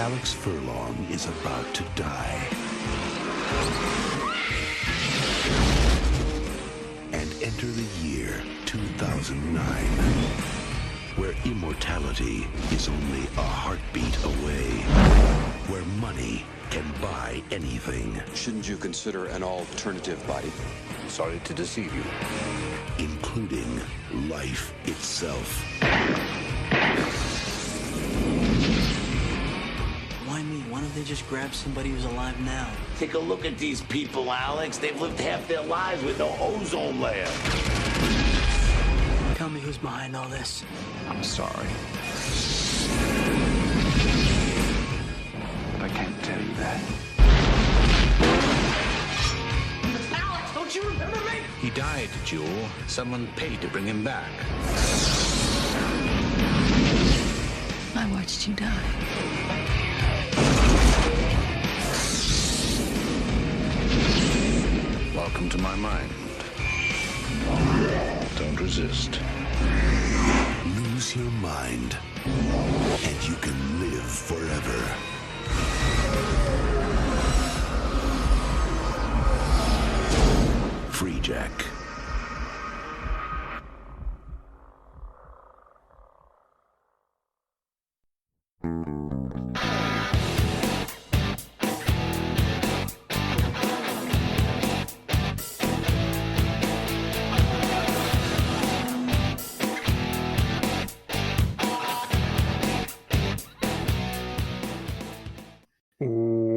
Alex Furlong is about to die. And enter the year 2009, where immortality is only a heartbeat away, where money can buy anything. Shouldn't you consider an alternative body? Sorry to deceive you. Including life itself. Why me? Why don't they just grab somebody who's alive now? Take a look at these people, Alex. They've lived half their lives with no ozone layer. Tell me who's behind all this. I'm sorry. But I can't tell you that. Alex, don't you remember me? He died, Jewel. Someone paid to bring him back. I watched you die. Welcome to my mind. Don't resist. Lose your mind, and you can live forever. Freejack.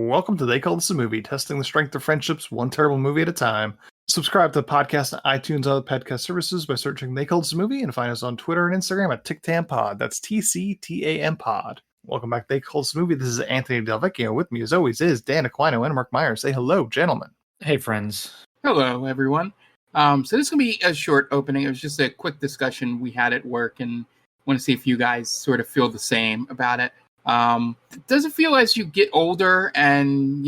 Welcome to They Call This a Movie, testing the strength of friendships one terrible movie at a time. Subscribe to the podcast on iTunes and other podcast services by searching They Call This a Movie, and find us on Twitter and Instagram at TicTamPod. That's TCTAM Pod. Welcome back to They Call This a Movie. This is Anthony Del Vecchio. With me, as always, is Dan Aquino and Mark Myers. Say hello, gentlemen. Hey, friends. Hello, everyone. So this is going to be a short opening. It was just a quick discussion we had at work, and want to see if you guys sort of feel the same about it. Does it feel as you get older and,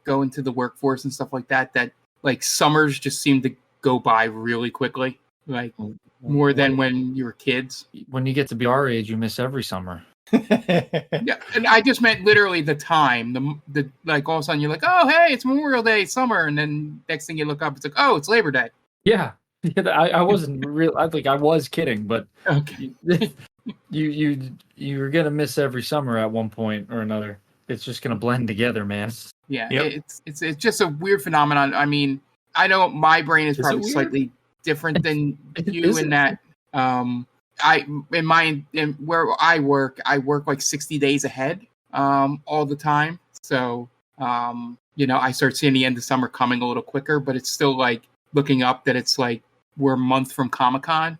go into the workforce and stuff like that, that like summers just seem to go by really quickly? Like more than when you were kids? When you get to be our age, you miss every summer. Yeah, and I just meant literally the time. The like all of a sudden you're like, oh, hey, it's Memorial Day, summer. And then next thing you look up, it's like, oh, it's Labor Day. Yeah. I wasn't real. I think I was kidding, but okay. You're gonna miss every summer at one point or another. It's just gonna blend together, man. Yeah, yep. It's just a weird phenomenon. I mean, I know my brain is probably slightly different than you in that. Where I work like 60 days ahead, all the time. So, I start seeing the end of summer coming a little quicker, but it's still like looking up that it's like we're a month from Comic-Con,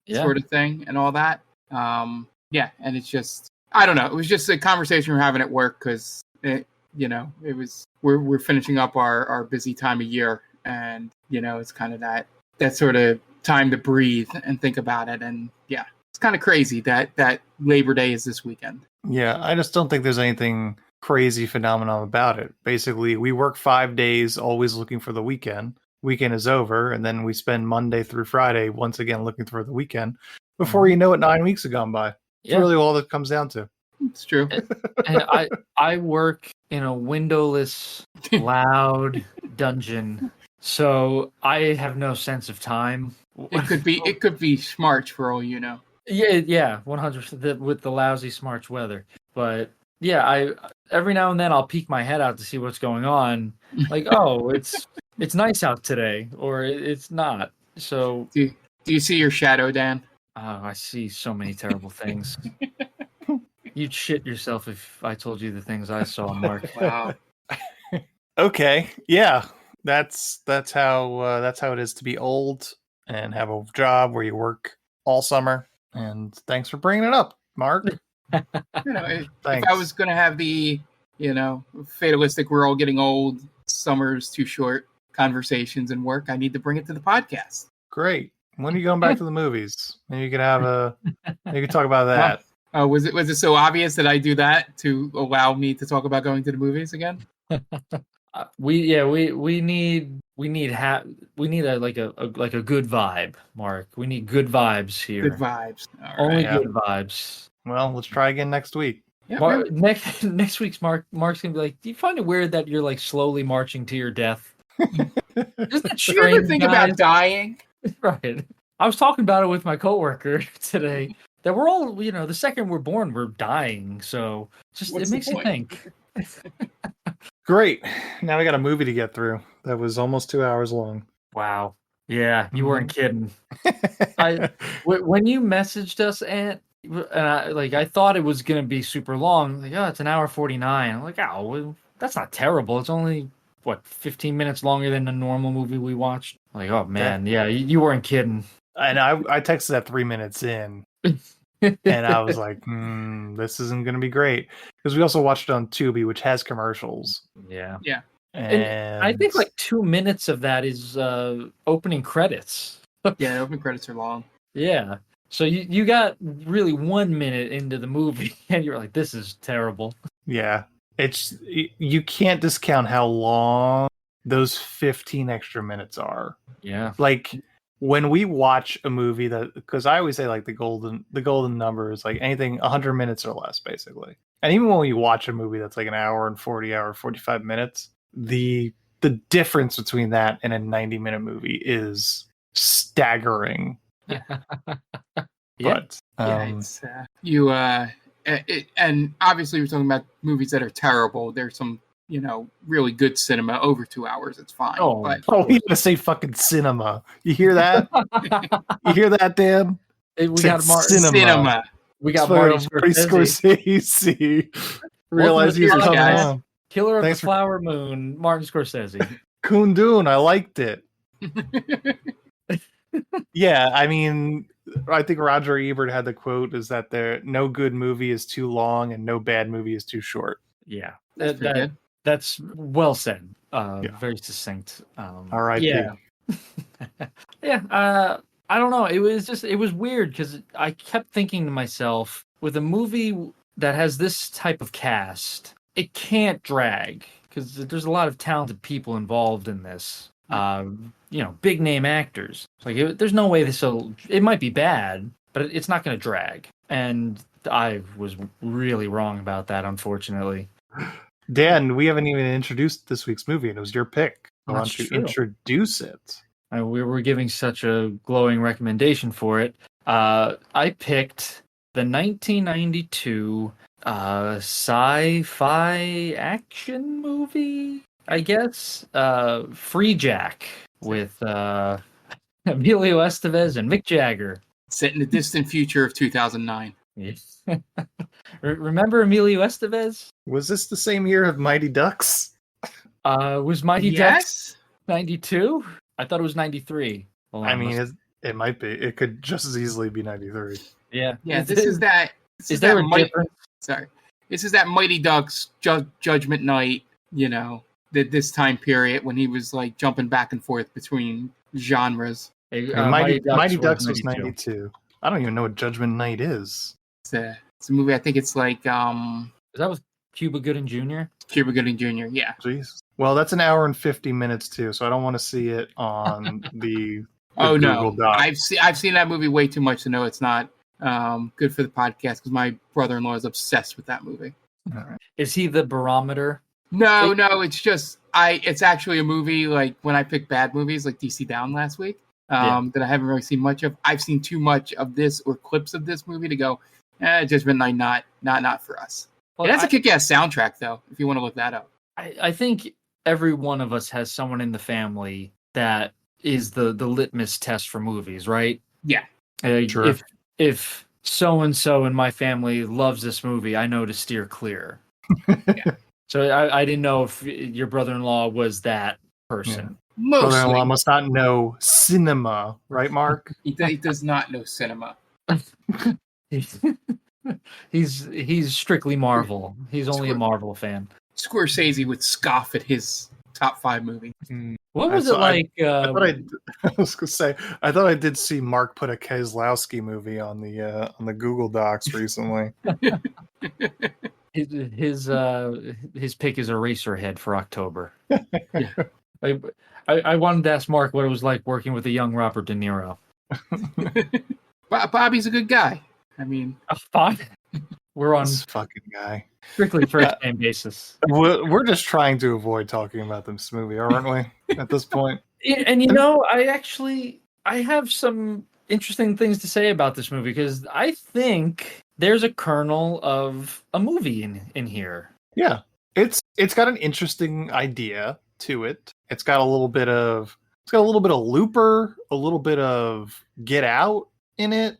sort of thing and all that. And it's just, I don't know. It was just a conversation we're having at work because, it was, we're finishing up our busy time of year, and, it's kind of that sort of time to breathe and think about it. And yeah, it's kind of crazy that Labor Day is this weekend. Yeah, I just don't think there's anything crazy phenomenon about it. Basically, we work 5 days, always looking for the weekend. Weekend is over, and then we spend Monday through Friday once again looking for the weekend. Before you know it, 9 weeks have gone by. It's really all that comes down to. It's true. And I work in a windowless, loud dungeon, so I have no sense of time. It could be March for all you know. Yeah, 100% with the lousy March weather. But yeah, I every now and then I'll peek my head out to see what's going on. Like, oh, it's nice out today, or it's not. So do you see your shadow, Dan? Oh, I see so many terrible things. You'd shit yourself if I told you the things I saw, Mark. Wow. Okay, yeah, that's how it is to be old and have a job where you work all summer. And thanks for bringing it up, Mark. If I was going to have the, fatalistic, we're all getting old, summer's too short conversations and work, I need to bring it to the podcast. Great. When are you going back to the movies? Maybe you could you could talk about that. Was it so obvious that I do that to allow me to talk about going to the movies again? We need a good vibe, Mark. We need good vibes here. Good vibes. Only good vibes. Well, let's try again next week. Yeah, Next week's Mark's gonna be like, do you find it weird that you're like slowly marching to your death? Isn't that do you ever strange, think guys? about dying? Right. I was talking about it with my coworker today. That we're all, the second we're born, we're dying. So What's it makes the you think. Great. Now we got a movie to get through. That was almost 2 hours long. Wow. Yeah, you weren't kidding. I When you messaged us, and I thought it was gonna be super long. Like, oh, it's an hour 49. I'm like, oh, well, that's not terrible. It's only 15 minutes longer than the normal movie we watched. Like, oh man, yeah, you weren't kidding. And I texted that 3 minutes in, and I was like, this isn't going to be great. Because we also watched it on Tubi, which has commercials. Yeah. Yeah. And I think like 2 minutes of that is opening credits. Yeah, opening credits are long. Yeah. So you got really 1 minute into the movie, and you're like, this is terrible. Yeah. You can't discount how long those 15 extra minutes are. Yeah. Like, when we watch a movie because I always say like the golden number is like anything 100 minutes or less, basically. And even when we watch a movie that's like an hour and 45 minutes, the difference between that and a 90-minute movie is staggering. Yeah. But It's and obviously we're talking about movies that are terrible. There's some really good cinema over 2 hours. It's fine. We gotta say fucking cinema. You hear that? You hear that, Dan? We got cinema. We got Marty Scorsese. Realize he's coming on. Killer of the Flower Moon, Martin Scorsese. Kundun, I liked it. Yeah, I mean, I think Roger Ebert had the quote is that no good movie is too long and no bad movie is too short. Yeah, that's well said. Very succinct. All right. Yeah. Yeah. I don't know. It was weird because I kept thinking to myself, with a movie that has this type of cast, it can't drag because there's a lot of talented people involved in this. Big name actors. Like, there's no way it might be bad, but it's not going to drag. And I was really wrong about that, unfortunately. Dan, we haven't even introduced this week's movie, and it was your pick. I want to introduce it. We were giving such a glowing recommendation for it. I picked the 1992 sci-fi action movie, I guess, Freejack with Emilio Estevez and Mick Jagger. Set in the distant future of 2009. Yes. Remember Emilio Estevez? Was this the same year of Mighty Ducks? Was Mighty Ducks 92? I thought it was 93. I mean, it might be. It could just as easily be 93. Yeah. Yeah, this is that Mighty Ducks Judgment Night, this time period when he was like jumping back and forth between genres. Mighty Ducks was 92. I don't even know what Judgment Night is. It's a movie. I think it's like Is that with Cuba Gooding Jr.? Cuba Gooding Jr. Yeah. Jeez. Well, that's an hour and 50 minutes too, so I don't want to see it on the oh Google no, Doc. I've seen that movie way too much to know it's not good for the podcast because my brother-in-law is obsessed with that movie. All right. Is he the barometer? No, it's just it's actually a movie like when I pick bad movies like DC Down last week that I haven't really seen much of. I've seen too much of this or clips of this movie to go, Judgment Night not for us. Well, it has a kick-ass soundtrack though, if you want to look that up. I think every one of us has someone in the family that is the litmus test for movies, right? Yeah. Sure. If so-and-so in my family loves this movie, I know to steer clear. Yeah. So I didn't know if your brother-in-law was that person. Yeah. Brother-in-law must not know cinema, right, Mark? He does not know cinema. He's strictly Marvel. He's only a Marvel fan. Scorsese would scoff at his top 5 movie. What was it like? I was gonna say I thought I did see Mark put a Kieslowski movie on the Google Docs recently. His pick is Eraserhead for October. Yeah. I wanted to ask Mark what it was like working with a young Robert De Niro. Bobby's a good guy. I mean, fine. We're on This fucking guy. strictly first name basis. We're just trying to avoid talking about this movie, aren't we? At this point. And I have some interesting things to say about this movie because I think there's a kernel of a movie in here. Yeah, it's got an interesting idea to it. It's got a little bit of Looper, a little bit of Get Out in it.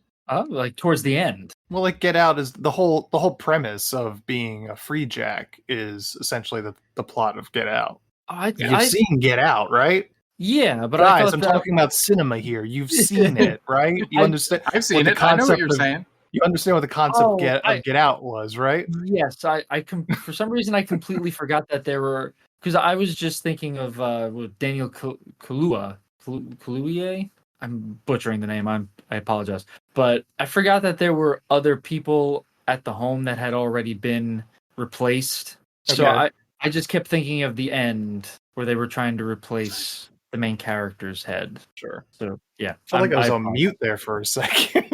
Like towards the end. Well, like Get Out is the whole premise of being a Freejack is essentially the plot of Get Out. You've seen Get Out, right? Yeah, but guys, I'm talking about cinema here. You've seen it, right? You understand? I've seen it. I know what you're saying. You understand what the concept of Get Out was, right? Yes, for some reason I completely forgot that there were, because I was just thinking of Daniel Kaluuya. I'm butchering the name. I apologize, but I forgot that there were other people at the home that had already been replaced. Okay. So I just kept thinking of the end where they were trying to replace the main character's head. Sure. So yeah, I felt like I was on mute there for a second.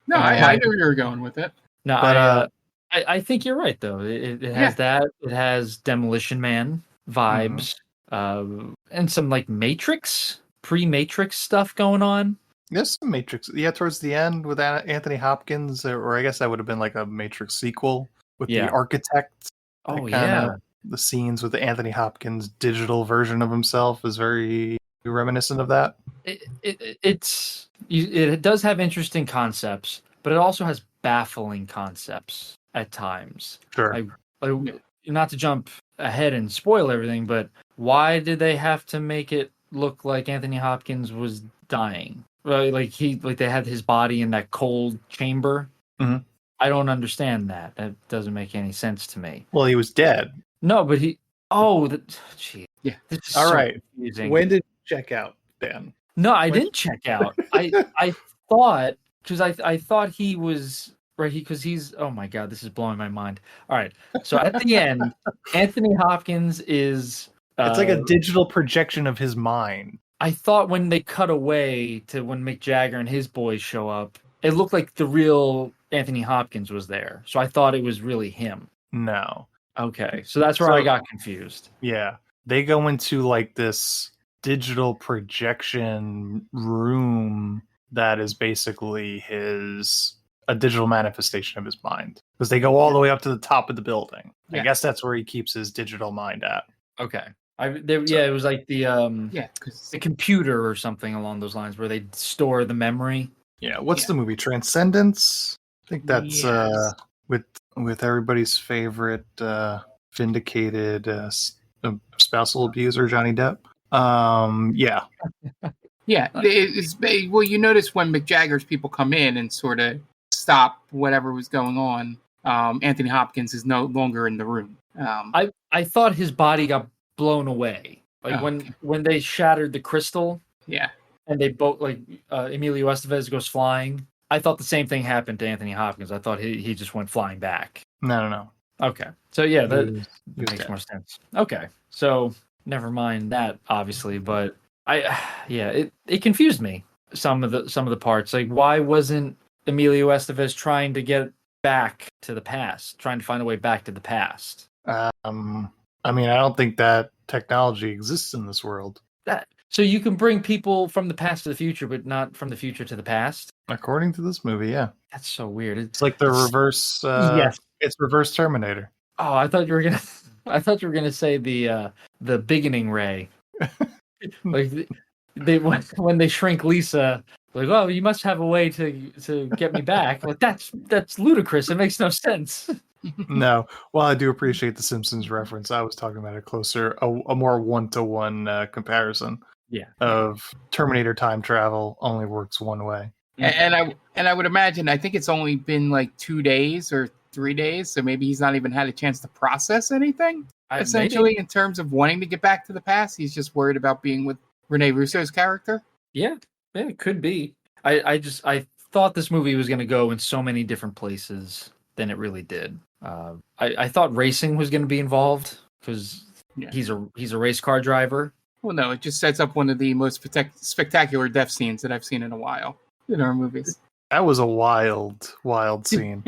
No, I knew where you were going with it. No, but I think you're right though. It has that. It has Demolition Man vibes, and some like Matrix, pre-Matrix stuff going on. There's some Matrix. Yeah, towards the end with Anthony Hopkins, or I guess that would have been like a Matrix sequel with the architect. Oh yeah. The scenes with the Anthony Hopkins digital version of himself is very reminiscent of that. It does have interesting concepts, but it also has baffling concepts at times. Sure. Not to jump ahead and spoil everything, but why did they have to make it look like Anthony Hopkins was dying? Like they had his body in that cold chamber. Mm-hmm. I don't understand that. That doesn't make any sense to me. Well, he was dead. No, but he. Oh, gee. Yeah. All right. Confusing. When did you check out, Dan? No, I didn't check out. I thought because I thought he was right. Because he's. Oh my God, this is blowing my mind. All right. So at the end, Anthony Hopkins is. It's like a digital projection of his mind. I thought when they cut away to when Mick Jagger and his boys show up, it looked like the real Anthony Hopkins was there. So I thought it was really him. No. Okay, so that's where I got confused. Yeah, they go into like this digital projection room that is basically a digital manifestation of his mind, because they go all the way up to the top of the building. Yeah. I guess that's where he keeps his digital mind at. Okay, it was like the computer or something along those lines where they store the memory. Yeah, what's the movie? Transcendence? I think that's with everybody's favorite vindicated spousal abuser, Johnny Depp. Yeah. Yeah. Well, you notice when Mick Jagger's people come in and sort of stop whatever was going on, Anthony Hopkins is no longer in the room. I thought his body got blown away. Like when they shattered the crystal. Yeah. And they both, Emilio Estevez goes flying. I thought the same thing happened to Anthony Hopkins. I thought he just went flying back. No. Okay. So yeah, that makes more sense. Okay. So never mind that, obviously, but it confused me. Some of the parts. Like, why wasn't Emilio Estevez trying to get back to the past, trying to find a way back to the past? I mean, I don't think that technology exists in this world. So you can bring people from the past to the future, but not from the future to the past? According to this movie, yeah. That's so weird. It's like the reverse. Yes, it's reverse Terminator. Oh, I thought you were gonna say the beginning ray. Like when they shrink Lisa, like, oh, you must have a way to get me back. Like that's ludicrous. It makes no sense. No, well, I do appreciate the Simpsons reference. I was talking about a more one-to-one comparison. Yeah. Of Terminator time travel only works one way. And I would imagine, I think it's only been like 2 days or 3 days, so maybe he's not even had a chance to process anything. Essentially, in terms of wanting to get back to the past, he's just worried about being with Renee Russo's character. Yeah, it could be. I thought this movie was going to go in so many different places than it really did. I thought racing was going to be involved because he's a race car driver. Well, no, it just sets up one of the most spectacular death scenes that I've seen in a while in our movies. That was a wild, wild scene.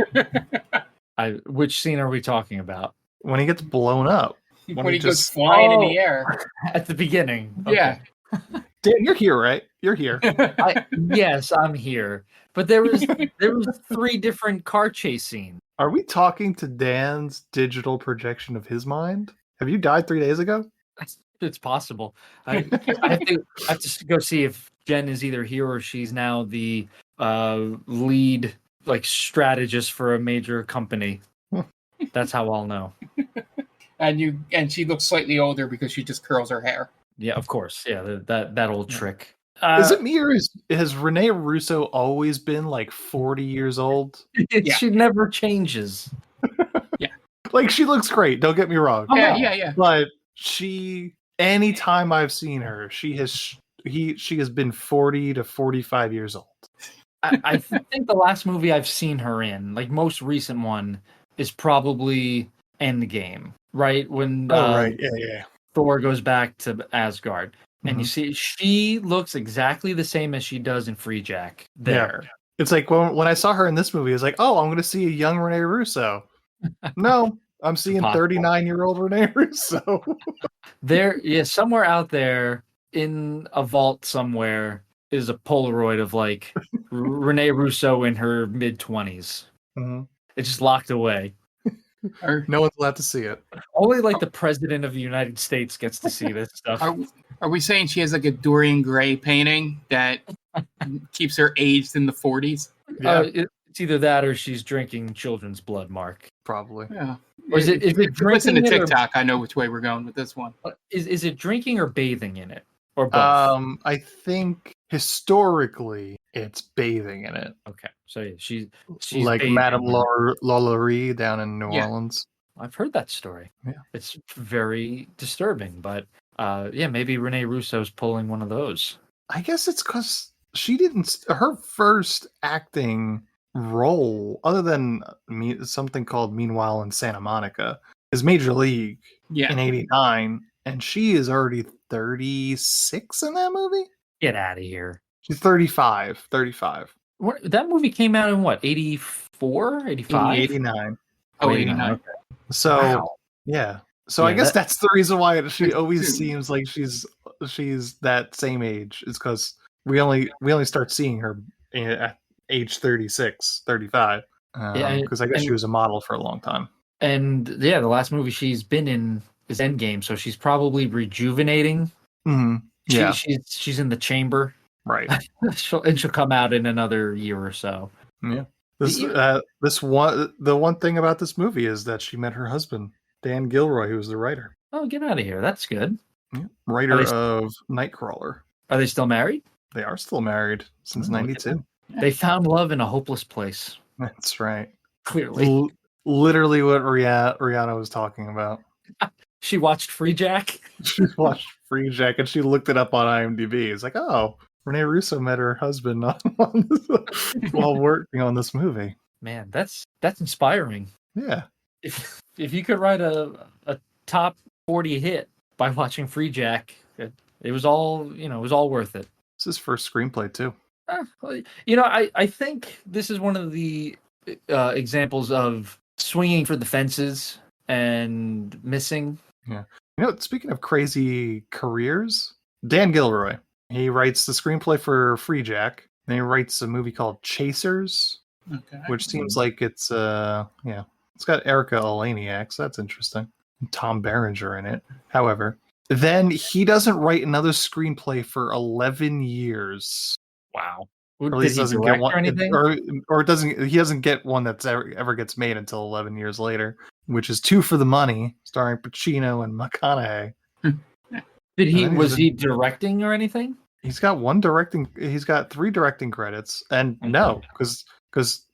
Which scene are we talking about? When he gets blown up. When he goes flying in the air. At the beginning. Yeah. Okay. Dan, you're here, right? You're here. Yes, I'm here. But there was 3 different car chase scenes. Are we talking to Dan's digital projection of his mind? Have you died 3 days ago? It's possible. I have to go see if Jen is either here or she's now the lead strategist for a major company. That's how I'll know. And she looks slightly older because she just curls her hair. Yeah, of course. Yeah, that old trick. Is it me or has Renee Russo always been 40 years old? She never changes. Yeah. She looks great, don't get me wrong. Yeah. But anytime I've seen her, she has been 40 to 45 years old. I think the last movie I've seen her in, most recent one, is probably Endgame, right? When right. Yeah. Thor goes back to Asgard. And you see, she looks exactly the same as she does in Freejack there. Yeah. It's when I saw her in this movie, it's I'm going to see a young Renee Russo. No, I'm seeing 39-year-old Renee Russo. Somewhere out there in a vault somewhere is a Polaroid of Renee Russo in her mid-20s. Mm-hmm. It's just locked away. No one's allowed to see it. Only the president of the United States gets to see this stuff. Are we saying she has a Dorian Gray painting that keeps her aged in the 40s? Yeah. It's either that or she's drinking children's blood, Mark. Probably. Yeah. Or is it drinking? Listen to TikTok. I know which way we're going with this one. Is it drinking or bathing in it? Or both? I think historically it's bathing in it. Okay. So yeah, she's like Madame Lalaurie down in New Orleans. I've heard that story. Yeah. It's very disturbing, but maybe Renee Russo's pulling one of those. I guess it's because her first acting role, other than something called Meanwhile in Santa Monica, is Major League in '89, and she is already 36 in that movie? Get out of here. She's 35. That movie came out in what, 84, 85? 89. Oh, 89. Okay. So, yeah. So I guess that's the reason why she always seems like she's that same age. Is because we only start seeing her at age 36, 35. Because I guess she was a model for a long time. And the last movie she's been in is Endgame, so she's probably rejuvenating. Mm-hmm. Yeah, she's in the chamber, right? she'll come out in another year or so. Yeah. The one thing about this movie is that she met her husband, Dan Gilroy, who was the writer. Oh, get out of here! That's good. Yeah. Writer of Nightcrawler. Are they still married? They are still married since '92. They found love in a hopeless place. That's right. Clearly, literally what Rihanna was talking about. She watched Freejack. She watched Freejack and she looked it up on IMDb. It's like, oh, Renee Russo met her husband while working on this movie. Man, that's inspiring. Yeah. If you could write a top 40 hit by watching Freejack, it was all worth it. It's his first screenplay too. I think this is one of the examples of swinging for the fences and missing. Yeah. Speaking of crazy careers, Dan Gilroy, he writes the screenplay for Freejack. Then he writes a movie called Chasers, which seems like it's got Erica Eleniak, so that's interesting. Tom Berenger in it. However, then he doesn't write another screenplay for 11 years. Wow. Or at least doesn't get one, or anything? Or he doesn't get one that's ever gets made until 11 years later, which is Two for the Money, starring Pacino and McConaughey. Was he directing or anything? He's got he's got 3 directing credits, and no, because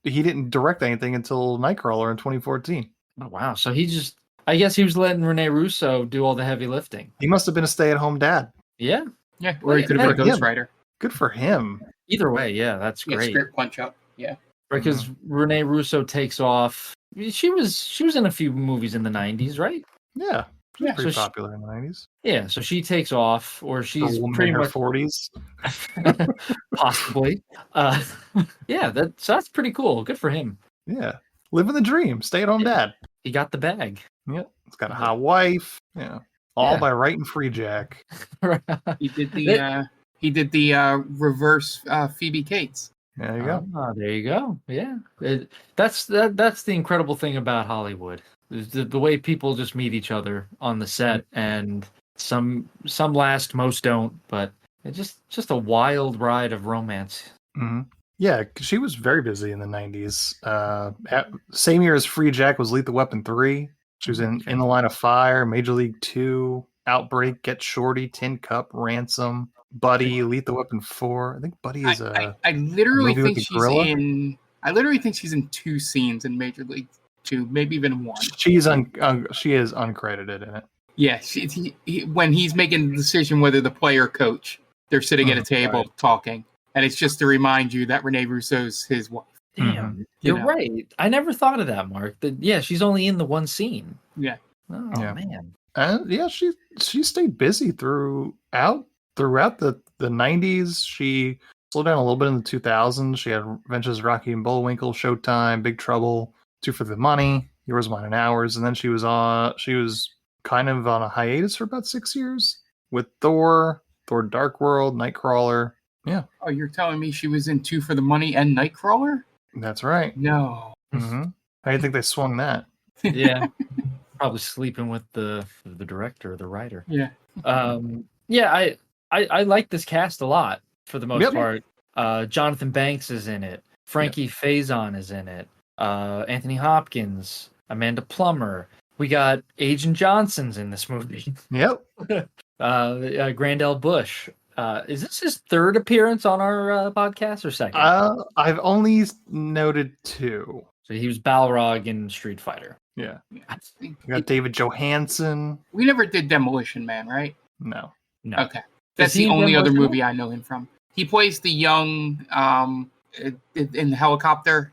he didn't direct anything until Nightcrawler in 2014. Oh wow. So I guess he was letting Renee Russo do all the heavy lifting. He must have been a stay-at-home dad. Yeah. Yeah, or he could have been a ghostwriter. Good for him. Either way, yeah, that's great. Script punch up, yeah. Because Renee Russo takes off. She was in a few movies in the 90s, right? Yeah. Pretty popular in the 90s. Yeah, so she takes off, or she's pretty much 40s. Possibly. Yeah, that's pretty cool. Good for him. Yeah. Living the dream. Stay at home dad. He got the bag. Yep. He's got a hot wife. Yeah. All Yeah. by writing Freejack. He did the reverse Phoebe Cates. There you go. There you go. Yeah. That's the incredible thing about Hollywood. Is the way people just meet each other on the set, and some last, most don't, but it's just a wild ride of romance. Mm-hmm. Yeah, 'cause she was very busy in the 90s. Same year as Freejack was Lethal Weapon 3. She was in the Line of Fire, Major League 2, Outbreak, Get Shorty, Tin Cup, Ransom, Buddy, Lethal Weapon 4. I think Buddy is I literally movie think with the she's gorilla? in. I literally think she's in 2 scenes in Major League 2, maybe even 1. she is uncredited in it. Yeah, when he's making the decision whether the player coach, they're sitting at a table talking, and it's just to remind you that Renee Russo's his wife. Damn, you're right. I never thought of that, Mark. She's only in the one scene. Yeah. Oh Yeah. man. And she stayed busy throughout the 90s. She slowed down a little bit in the 2000s. She had Adventures of Rocky and Bullwinkle, Showtime, Big Trouble, Two for the Money, Yours, Mine, and Ours, and then she was kind of on a hiatus for about 6 years with Thor, Dark World, Nightcrawler. Yeah. Oh, you're telling me she was in 2 for the Money and Nightcrawler? That's right. No. Mm-hmm. How do you think they swung that? Yeah. Probably sleeping with the director or the writer. Yeah. Yeah, I like this cast a lot for the most Yep. part. Jonathan Banks is in it. Frankie Faison is in it. Anthony Hopkins, Amanda Plummer. We got Agent Johnson's in this movie. Yep. Grandel Bush. Is this his third appearance on our podcast or second? I've only noted 2. So he was Balrog in Street Fighter. Yeah. We got David Johansen. We never did Demolition Man, right? No. No. Okay. That's he the in only other Demolition movie I know him from. He plays the young in the helicopter.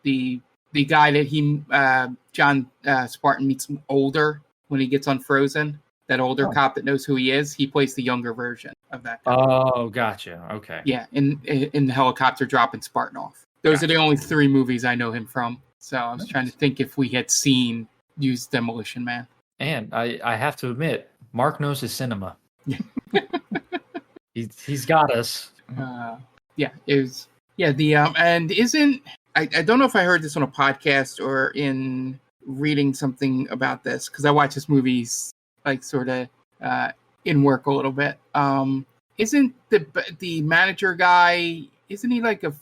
The guy that John Spartan meets older when he gets unfrozen. That older cop that knows who he is. He plays the younger version of that guy. Oh, gotcha. Okay. Yeah, in the helicopter dropping Spartan off. Those are the only 3 movies I know him from. So I was trying to think if we had used Demolition Man. And I have to admit, Mark knows his cinema. Yeah. He's got us. And isn't I don't know if I heard this on a podcast or in reading something about this, because I watch this movies like sort of in work a little bit. Isn't the manager guy? Isn't he like a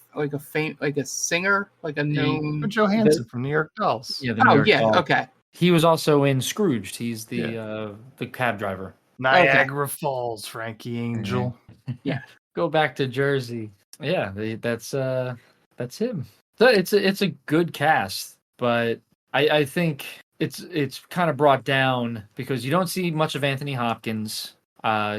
singer, like a known Johansson from New York Dolls? Yeah. The New York Dolls. Okay. He was also in Scrooged. He's the cab driver. Niagara Falls, Frankie Angel. Yeah. Go back to Jersey. Yeah, that's him. So it's a good cast, but I think it's kind of brought down because you don't see much of Anthony Hopkins.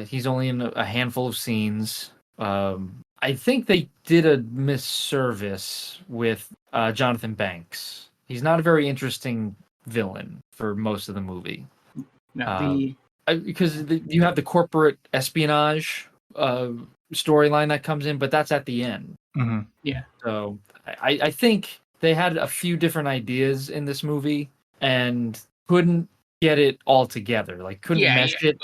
He's only in a handful of scenes. I think they did a misservice with Jonathan Banks. He's not a very interesting villain for most of the movie. No, because you have the corporate espionage storyline that comes in, but that's at the end. Mm-hmm. Yeah. So I think they had a few different ideas in this movie and couldn't get it all together. Like couldn't mesh it.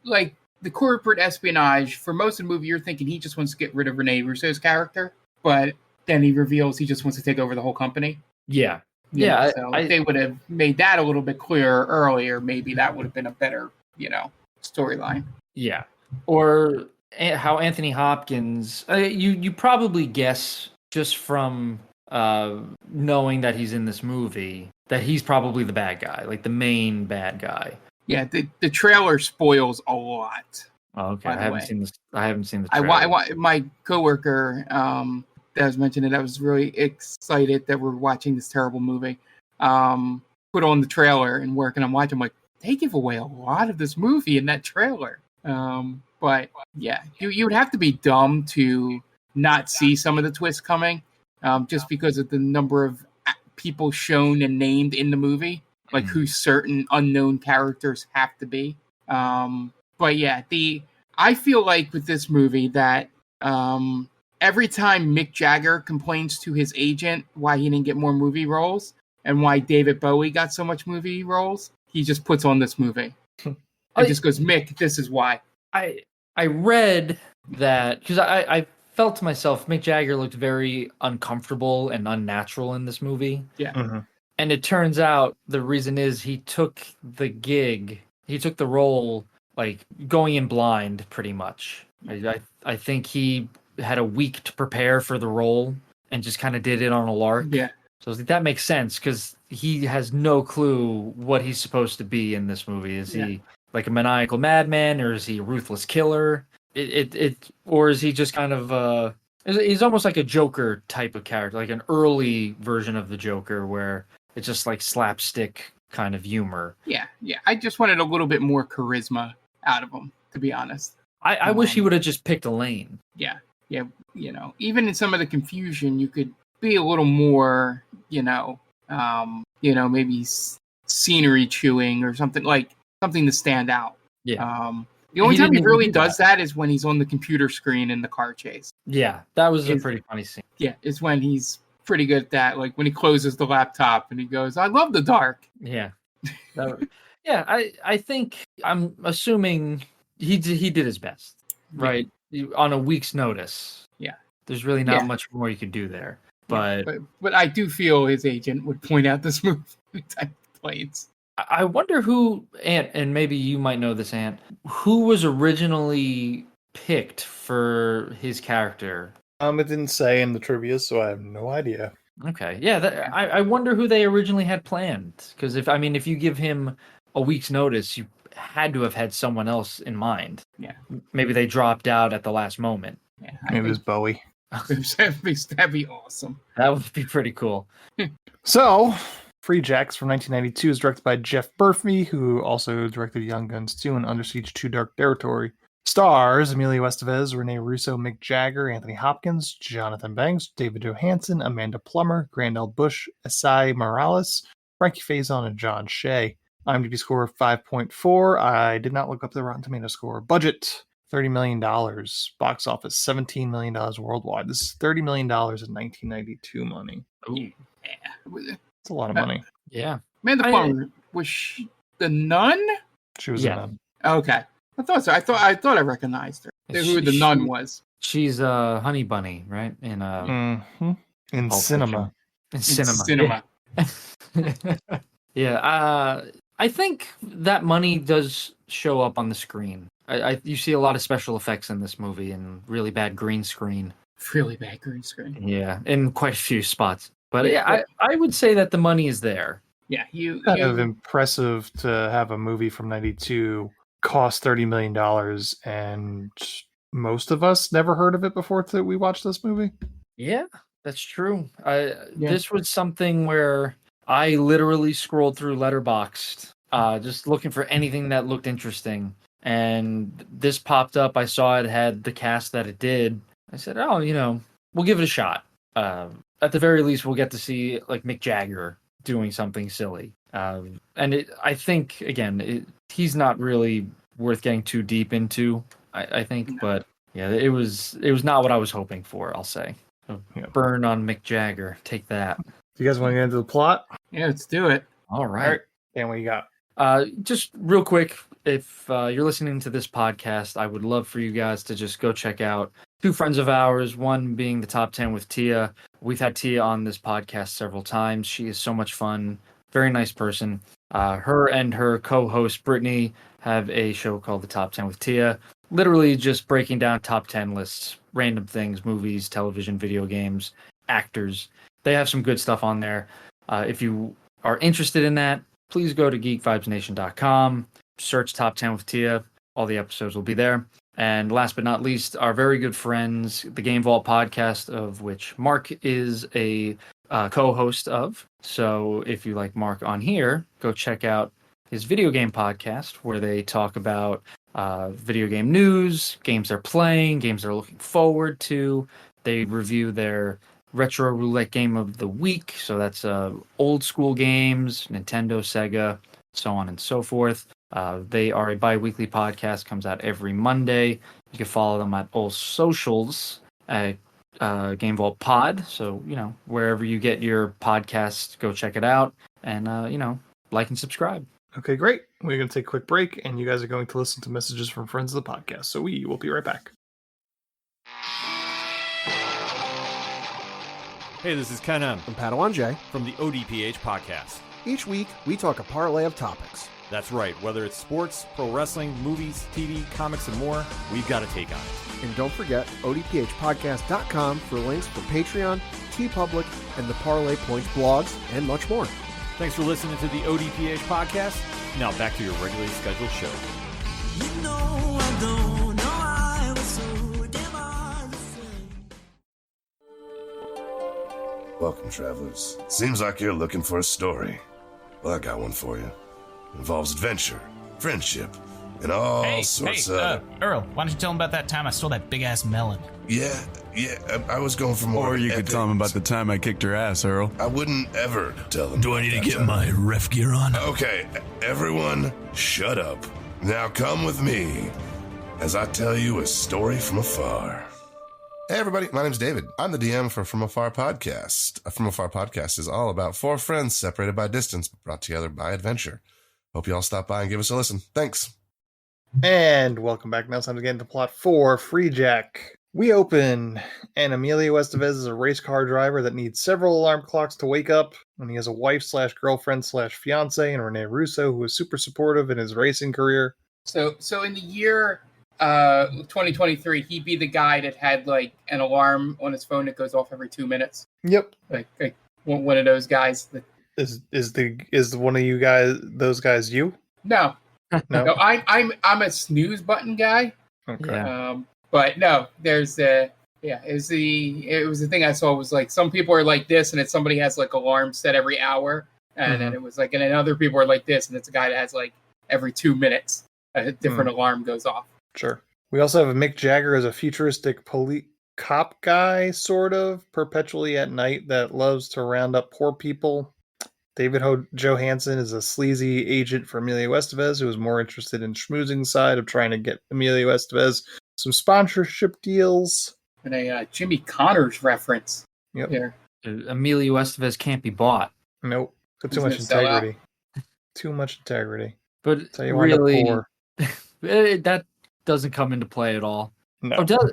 Like the corporate espionage for most of the movie, you're thinking he just wants to get rid of Renee Russo's character, but then he reveals he just wants to take over the whole company. Yeah. So if they would have made that a little bit clearer earlier, maybe that would have been a better, storyline. Yeah. Or how Anthony Hopkins, you probably guess just from knowing that he's in this movie that he's probably the bad guy, like the main bad guy. Yeah, the trailer spoils a lot. Oh, okay. I haven't seen the trailer. My coworker that was mentioning that was really excited that we're watching this terrible movie. Put on the trailer and work, and I'm watching. I'm like, they give away a lot of this movie in that trailer. But yeah, you would have to be dumb to not see some of the twists coming, just because of the number of people shown and named in the movie, like who certain unknown characters have to be. But yeah, I feel like with this movie that every time Mick Jagger complains to his agent why he didn't get more movie roles and why David Bowie got so much movie roles, he just puts on this movie. And just goes, Mick, this is why. I read that because I felt to myself, Mick Jagger looked very uncomfortable and unnatural in this movie. Yeah. Mm-hmm. And it turns out the reason is he took the role like going in blind pretty much. I think he had a week to prepare for the role and just kind of did it on a lark. Yeah. So that makes sense because he has no clue what he's supposed to be in this movie. Is he like a maniacal madman, or is he a ruthless killer? Or is he just kind of he's almost like a Joker type of character, like an early version of the Joker where it's just like slapstick kind of humor. Yeah. I just wanted a little bit more charisma out of him, to be honest. I wish he would have just picked a lane. Yeah. You know, even in some of the confusion, you could be a little more, maybe scenery chewing or something to stand out. Yeah. The only time he really does that is when he's on the computer screen in the car chase. Yeah, that was a pretty funny scene. Yeah, it's when he's pretty good at that. Like when he closes the laptop and he goes, "I love the dark." Yeah. I think I'm assuming he did his best, right? On a week's notice. Yeah. There's really not much more you could do there. But I do feel his agent would point out this movie type planes. I wonder who, Ant, and maybe you might know this, Ant, who was originally picked for his character? It didn't say in the trivia, so I have no idea. Okay, yeah, I wonder who they originally had planned. Because if you give him a week's notice, you had to have had someone else in mind. Yeah, maybe they dropped out at the last moment. Yeah, maybe it was Bowie. That'd be awesome. That would be pretty cool. So, Freejack from 1992 is directed by Jeff Murphy, who also directed Young Guns 2 and Under Siege 2 Dark Territory. Stars Emilio Estevez, Renee Russo, Mick Jagger, Anthony Hopkins, Jonathan Banks, David Johansen, Amanda Plummer, Grandel Bush, Esai Morales, Frankie Faison, and John Shea. IMDb score of 5.4. I did not look up the Rotten Tomato score. Budget $30 million. Box office $17 million worldwide. This is $30 million in 1992 money. Ooh. Yeah. It's a lot of money. Yeah. Amanda Plummer, was she the nun? She was a nun. Okay. I thought so. I thought I recognized her. Who the nun was. She's Honey Bunny, right? In cinema. In cinema. Yeah. I think that money does show up on the screen. You see a lot of special effects in this movie and really bad green screen. Really bad green screen. Yeah, in quite a few spots. But I would say that the money is there. Yeah, kind of impressive to have a movie from 92 cost $30 million, and most of us never heard of it before we watched this movie. Yeah, that's true. This was something where I literally scrolled through Letterboxd, just looking for anything that looked interesting. And this popped up. I saw it had the cast that it did. I said, oh, we'll give it a shot. At the very least, we'll get to see like Mick Jagger doing something silly. And I think, again, he's not really worth getting too deep into, I think. No. But yeah, it was not what I was hoping for, I'll say. So, burn on Mick Jagger. Take that. Do you guys want to get into the plot? Yeah, let's do it. All right. And what you got? Just real quick, if you're listening to this podcast, I would love for you guys to just go check out two friends of ours, one being the Top 10 with Tia. We've had Tia on this podcast several times. She is so much fun. Very nice person. Her and her co-host, Brittany, have a show called The Top 10 with Tia. Literally just breaking down top 10 lists, random things, movies, television, video games, actors. They have some good stuff on there. If you are interested in that, please go to geekvibesnation.com, search Top 10 with Tia. All the episodes will be there. And last but not least, our very good friends, the Game Vault podcast, of which Mark is a co-host of. So if you like Mark on here, go check out his video game podcast, where they talk about video game news, games they're playing, games they're looking forward to. They review their Retro Roulette Game of the Week. So that's old school games, Nintendo, Sega, so on and so forth. They are a bi-weekly podcast, comes out every Monday. You can follow them at all socials at Game Vault Pod. So, wherever you get your podcasts, go check it out. And, like and subscribe. Okay, great. We're going to take a quick break, and you guys are going to listen to messages from friends of the podcast. So we will be right back. Hey, this is Ken M. I'm Padawan J. from the ODPH podcast. Each week, we talk a parlay of topics. That's right. Whether it's sports, pro wrestling, movies, TV, comics, and more, we've got a take on it. And don't forget, odphpodcast.com for links for Patreon, TeePublic, and the Parlay Points blogs, and much more. Thanks for listening to the ODPH podcast. Now back to your regularly scheduled show. Welcome, travelers. Seems like you're looking for a story. Well, I got one for you. It involves adventure, friendship, and all sorts of... Earl, why don't you tell him about that time I stole that big-ass melon? Yeah, I was going for more... Or you could tell him about the time I kicked her ass, Earl. I wouldn't ever tell him. Do I need to get my ref gear on? Okay, everyone, shut up. Now come with me as I tell you a story from afar. Hey everybody, my name's David. I'm the DM for From Afar Podcast. From Afar Podcast is all about four friends separated by distance, but brought together by adventure. Hope you all stop by and give us a listen. Thanks. And welcome back. Now it's time to get into plot 4, Freejack. We open, and Emilio Estevez is a race car driver that needs several alarm clocks to wake up, and he has a wife/girlfriend/fiance, and Renee Russo, who is super supportive in his racing career. So in the year 2023, he'd be the guy that had like an alarm on his phone that goes off every 2 minutes. Yep. Like one of those guys. That... Is one of you guys those guys you? No. No. No, I'm a snooze button guy. Okay. Yeah. But no, there's it was the thing I saw was like some people are like this, and it's somebody has like alarm set every hour, and then it was like, and then other people are like this, and it's a guy that has like every 2 minutes a different alarm goes off. Sure. We also have Mick Jagger as a futuristic cop guy, sort of, perpetually at night that loves to round up poor people. David Johansen is a sleazy agent for Emilio Estevez, who is more interested in schmoozing side of trying to get Emilio Estevez some sponsorship deals. And a Jimmy Connors reference. Yep. Here. Emilio Estevez can't be bought. Nope. Got too much integrity. Too much integrity. But so you really, poor. That doesn't come into play at all. No. Oh, does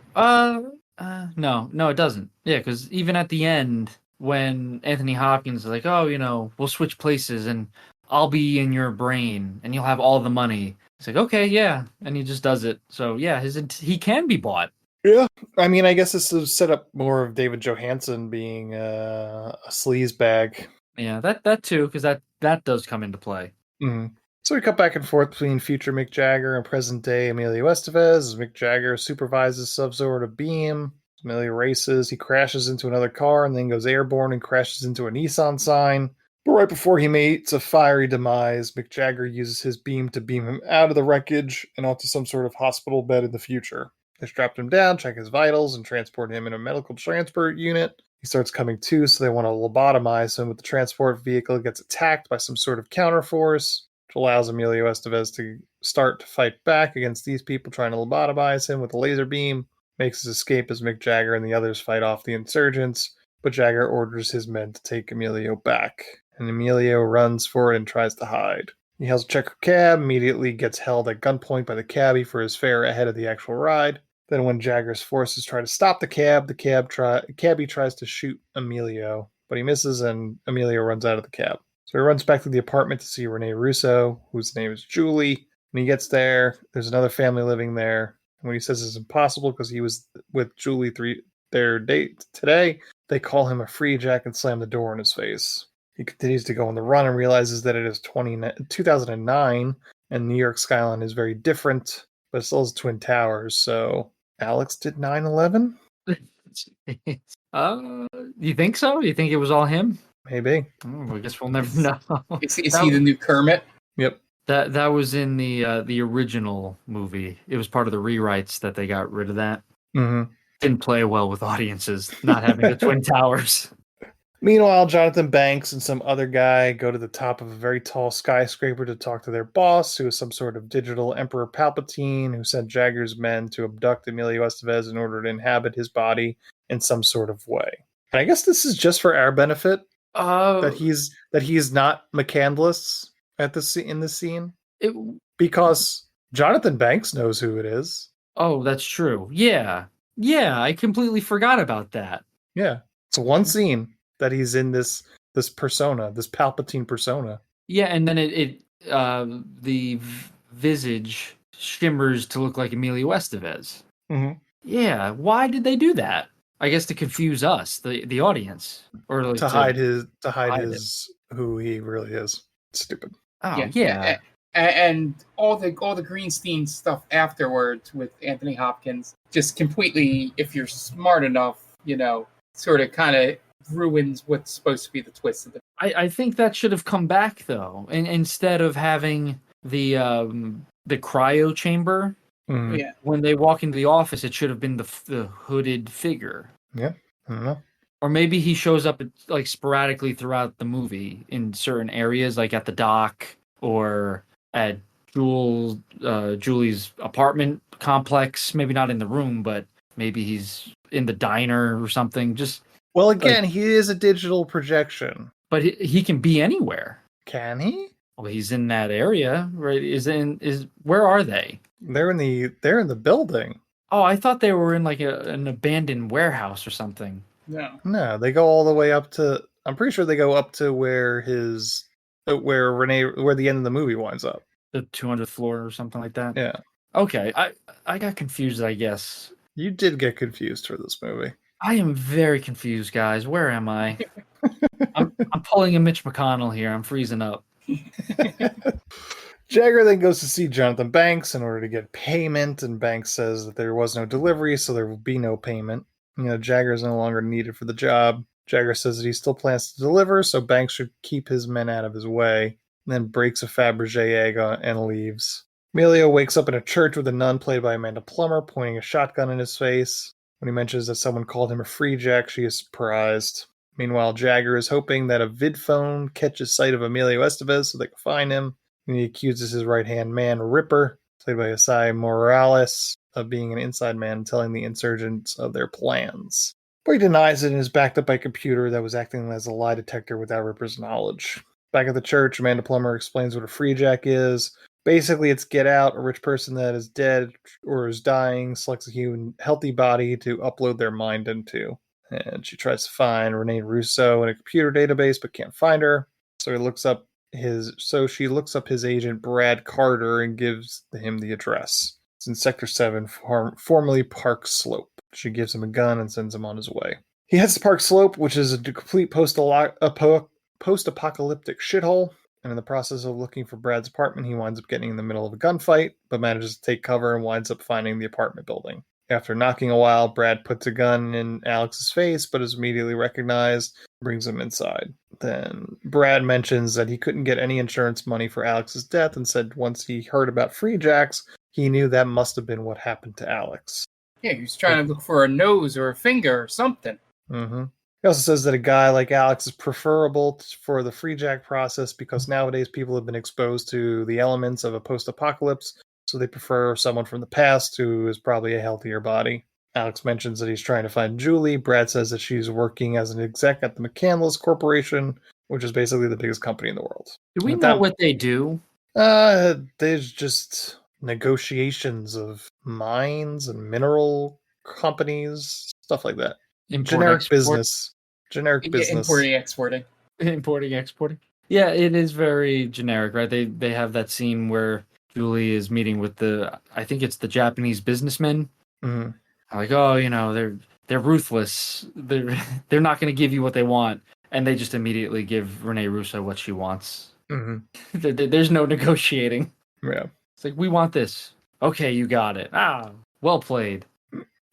no, it doesn't. Yeah, because even at the end, when Anthony Hopkins is like, "Oh, we'll switch places, and I'll be in your brain, and you'll have all the money." It's like, okay, yeah, and he just does it. So yeah, he can be bought. Yeah, I mean, I guess this is set up more of David Johansen being a sleaze bag. Yeah, that too, because that does come into play. Mm-hmm. So we cut back and forth between future Mick Jagger and present day Emilio Estevez as Mick Jagger supervises some sort of beam. Emilio races, he crashes into another car and then goes airborne and crashes into a Nissan sign. But right before he meets a fiery demise, Mick Jagger uses his beam to beam him out of the wreckage and onto some sort of hospital bed in the future. They strap him down, check his vitals, and transport him in a medical transport unit. He starts coming to, so they want to lobotomize him, but the transport vehicle gets attacked by some sort of counterforce, which allows Emilio Estevez to start to fight back against these people trying to lobotomize him with a laser beam. Makes his escape as Mick Jagger and the others fight off the insurgents, but Jagger orders his men to take Emilio back, and Emilio runs for it and tries to hide. He hails a checker cab, immediately gets held at gunpoint by the cabbie for his fare ahead of the actual ride. Then when Jagger's forces try to stop the cabbie tries to shoot Emilio, but he misses and Emilio runs out of the cab. So he runs back to the apartment to see Renee Russo, whose name is Julie. When he gets there, there's another family living there. And when he says it's impossible because he was with Julie their date today, they call him a Freejack and slam the door in his face. He continues to go on the run and realizes that it is 2009 and New York skyline is very different, but it still has Twin Towers. So Alex did 9/11? You think so? You think it was all him? Maybe. I guess we'll never know. Is he the new Kermit? Yep. That was in the original movie. It was part of the rewrites that they got rid of that. Mm-hmm. Didn't play well with audiences, not having the Twin Towers. Meanwhile, Jonathan Banks and some other guy go to the top of a very tall skyscraper to talk to their boss, who is some sort of digital Emperor Palpatine, who sent Jagger's men to abduct Emilio Estevez in order to inhabit his body in some sort of way. And I guess this is just for our benefit that he's not McCandless in this scene, because Jonathan Banks knows who it is. Oh, that's true. Yeah, I completely forgot about that. Yeah, it's one scene that he's in this persona, this Palpatine persona. Yeah, and then the visage shimmers to look like Emilio Estevez. Mm-hmm. Yeah, why did they do that? I guess to confuse us, the audience, or like to hide his who he really is. Stupid. Oh yeah. And all the Greenstein stuff afterwards with Anthony Hopkins just completely, if you're smart enough, sort of kind of ruins what's supposed to be the twist of it. I think that should have come back though, and instead of having the cryo chamber. Mm-hmm. Yeah. When they walk into the office, it should have been the hooded figure. Yeah, I don't know. Or maybe he shows up like sporadically throughout the movie in certain areas, like at the dock or at Julie's apartment complex. Maybe not in the room, but maybe he's in the diner or something. Well, again, he is a digital projection, but he can be anywhere. Can he? Well, he's in that area, right? Where are they? They're in the building. Oh, I thought they were in like an abandoned warehouse or something. No, they go all the way up to. I'm pretty sure they go up to where the end of the movie winds up. The 200th floor or something like that. Yeah. Okay, I got confused. I guess you did get confused for this movie. I am very confused, guys. Where am I? I'm pulling a Mitch McConnell here. I'm freezing up. Jagger then goes to see Jonathan Banks in order to get payment, and Banks says that there was no delivery, so there will be no payment. Jagger is no longer needed for the job. Jagger says that he still plans to deliver, so Banks should keep his men out of his way, and then breaks a Fabergé egg and leaves. Emilio wakes up in a church with a nun played by Amanda Plummer pointing a shotgun in his face. When he mentions that someone called him a Freejack, she is surprised. Meanwhile, Jagger is hoping that a vid phone catches sight of Emilio Estevez so they can find him. And he accuses his right-hand man, Ripper, played by Asai Morales, of being an inside man telling the insurgents of their plans. But he denies it and is backed up by a computer that was acting as a lie detector without Ripper's knowledge. Back at the church, Amanda Plummer explains what a Freejack is. Basically, it's get out, a rich person that is dead or is dying selects a human healthy body to upload their mind into. And she tries to find Renee Russo in a computer database but can't find her. So she looks up his agent Brad Carter and gives him the address. It's in Sector 7, formerly Park Slope. She gives him a gun and sends him on his way. He heads to Park Slope, which is a complete post-apocalyptic shithole. And in the process of looking for Brad's apartment, he winds up getting in the middle of a gunfight, but manages to take cover and winds up finding the apartment building. After knocking a while, Brad puts a gun in Alex's face, but is immediately recognized, brings him inside. Then Brad mentions that he couldn't get any insurance money for Alex's death and said once he heard about Freejacks, he knew that must have been what happened to Alex. Yeah, he was trying to look for a nose or a finger or something. Mm-hmm. He also says that a guy like Alex is preferable for the Freejack process because nowadays people have been exposed to the elements of a post-apocalypse, so they prefer someone from the past who is probably a healthier body. Alex mentions that he's trying to find Julie. Brad says that she's working as an exec at the McCandless Corporation, which is basically the biggest company in the world. Do we know what they do? There's just negotiations of mines and mineral companies, stuff like that. Generic business. Importing, exporting. Importing, exporting. Yeah, it is very generic, right? They have that scene where Julie is meeting with I think it's the Japanese businessmen. Mm-hmm. Like, oh, they're ruthless. They're not going to give you what they want, and they just immediately give Renee Russo what she wants. Mm-hmm. There's no negotiating. Yeah, it's like, we want this. Okay, you got it. Well played.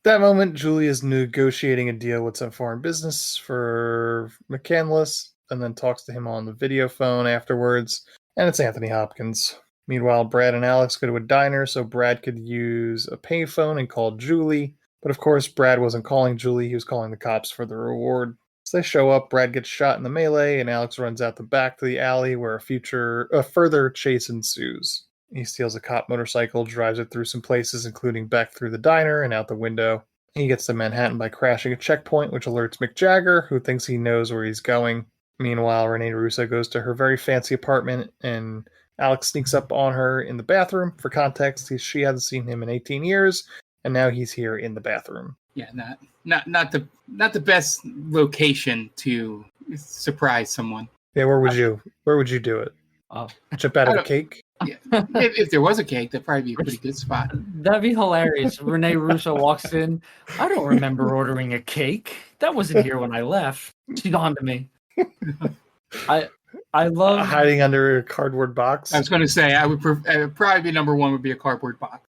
That moment, Julie is negotiating a deal with some foreign business for McCandless, and then talks to him on the video phone afterwards, and it's Anthony Hopkins. Meanwhile, Brad and Alex go to a diner so Brad could use a payphone and call Julie. But of course, Brad wasn't calling Julie, he was calling the cops for the reward. As they show up, Brad gets shot in the melee, and Alex runs out the back to the alley where a further chase ensues. He steals a cop motorcycle, drives it through some places, including back through the diner and out the window. He gets to Manhattan by crashing a checkpoint, which alerts Mick Jagger, who thinks he knows where he's going. Meanwhile, Renee Russo goes to her very fancy apartment, and Alex sneaks up on her in the bathroom. For context, she hasn't seen him in 18 years, and now he's here in the bathroom. Yeah, not the best location to surprise someone. Yeah, where would you do it? Jump out of a cake? Yeah. If there was a cake, that'd probably be a pretty good spot. That'd be hilarious. Renee Russo walks in. I don't remember ordering a cake. That wasn't here when I left. She's on to me. I love hiding under a cardboard box. I was going to say I would probably be number one would be a cardboard box.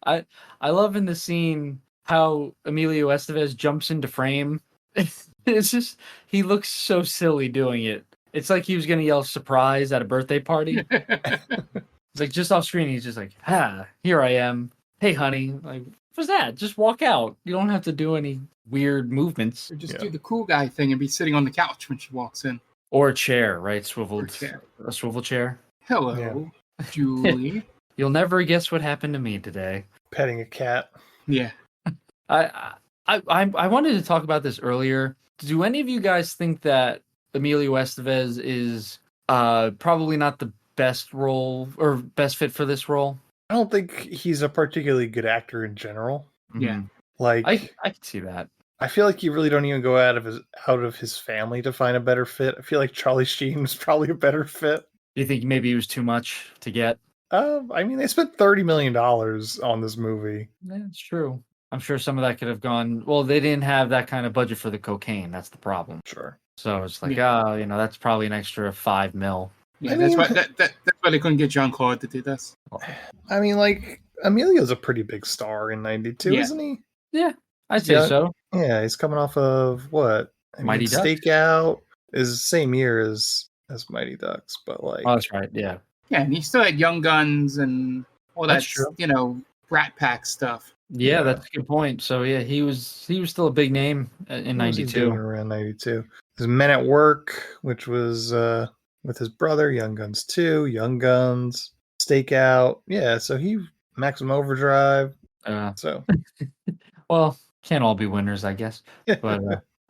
I love in the scene how Emilio Estevez jumps into frame. It's just he looks so silly doing it. It's like he was going to yell surprise at a birthday party. It's like just off screen, he's just like, here I am. Hey, honey. Like, what's that? Just walk out. You don't have to do any weird movements. Or just do the cool guy thing and be sitting on the couch when she walks in. Or a chair, right? A swivel chair. Hello, Julie. You'll never guess what happened to me today. Petting a cat. Yeah. I wanted to talk about this earlier. Do any of you guys think that Emilio Estevez is probably not the best role or best fit for this role? I don't think he's a particularly good actor in general. Yeah. Like I can see that. I feel like you really don't even go out of his family to find a better fit. I feel like Charlie Sheen was probably a better fit. Do you think maybe it was too much to get? I mean, they spent $30 million on this movie. Yeah, it's true. I'm sure some of that could have gone. Well, they didn't have that kind of budget for the cocaine. That's the problem. Sure. So it's like, that's probably an extra $5 million. Yeah, that's why they couldn't get Jean-Claude to do this. I mean, like Emilio's a pretty big star in '92, isn't he? Yeah, I'd say so. Yeah, he's coming off of what? Mighty Ducks. Stakeout is the same year as Mighty Ducks, but like. Oh, that's right. Yeah. Yeah, and he still had Young Guns and all that, Rat Pack stuff. Yeah, that's a good point. So yeah, he was still a big name in '92. Around '92. His Men at Work, which was with his brother, Young Guns 2, Young Guns, Stakeout. Yeah, so he Maximum Overdrive. So, well, can't all be winners, I guess. But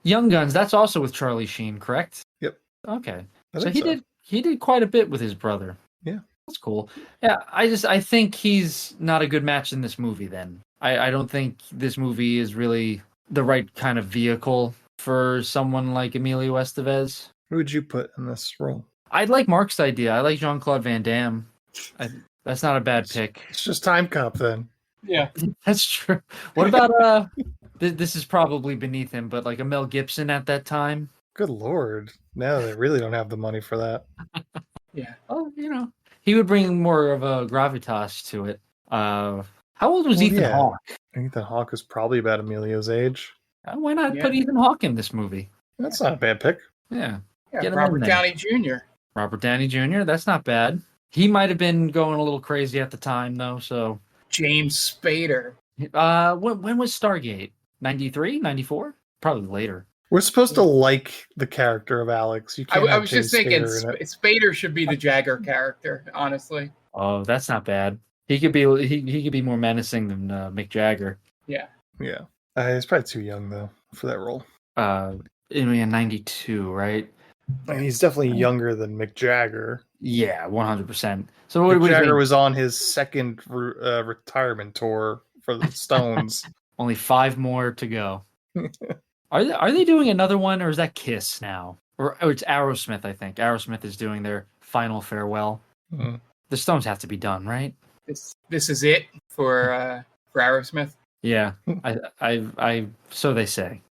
Young Guns, that's also with Charlie Sheen, correct? Yep. Okay, so he did quite a bit with his brother. Yeah, that's cool. Yeah, I think he's not a good match in this movie. Then I don't think this movie is really the right kind of vehicle for someone like Emilio Estevez. Who would you put in this role? I'd like Mark's idea. I like Jean-Claude Van Damme. That's not a bad pick. It's just Time Cop then. Yeah, that's true. What about this is probably beneath him, but like a Mel Gibson at that time? Good Lord. No, they really don't have the money for that. Yeah. Oh, he would bring more of a gravitas to it. How old was Ethan Hawke? Ethan Hawke was probably about Emilio's age. Why not put Ethan Hawke in this movie? That's not a bad pick. Yeah. Robert Downey Jr. Robert Downey Jr. That's not bad. He might have been going a little crazy at the time, though. So James Spader. When was Stargate? 93, 94? Probably later. We're supposed to like the character of Alex. You can't I was just thinking Spader should be the Jagger character, honestly. Oh, that's not bad. He could be he could be more menacing than Mick Jagger. Yeah. Yeah. He's probably too young though for that role. In 92, right? And he's definitely younger than Mick Jagger. Yeah, 100%. So Mick Jagger was on his second retirement tour for the Stones. Only 5 more to go. Are they doing another one, or is that Kiss now? Or it's Aerosmith, I think. Aerosmith is doing their final farewell. Mm-hmm. The Stones have to be done, right? This is it for Aerosmith. Yeah, I so they say.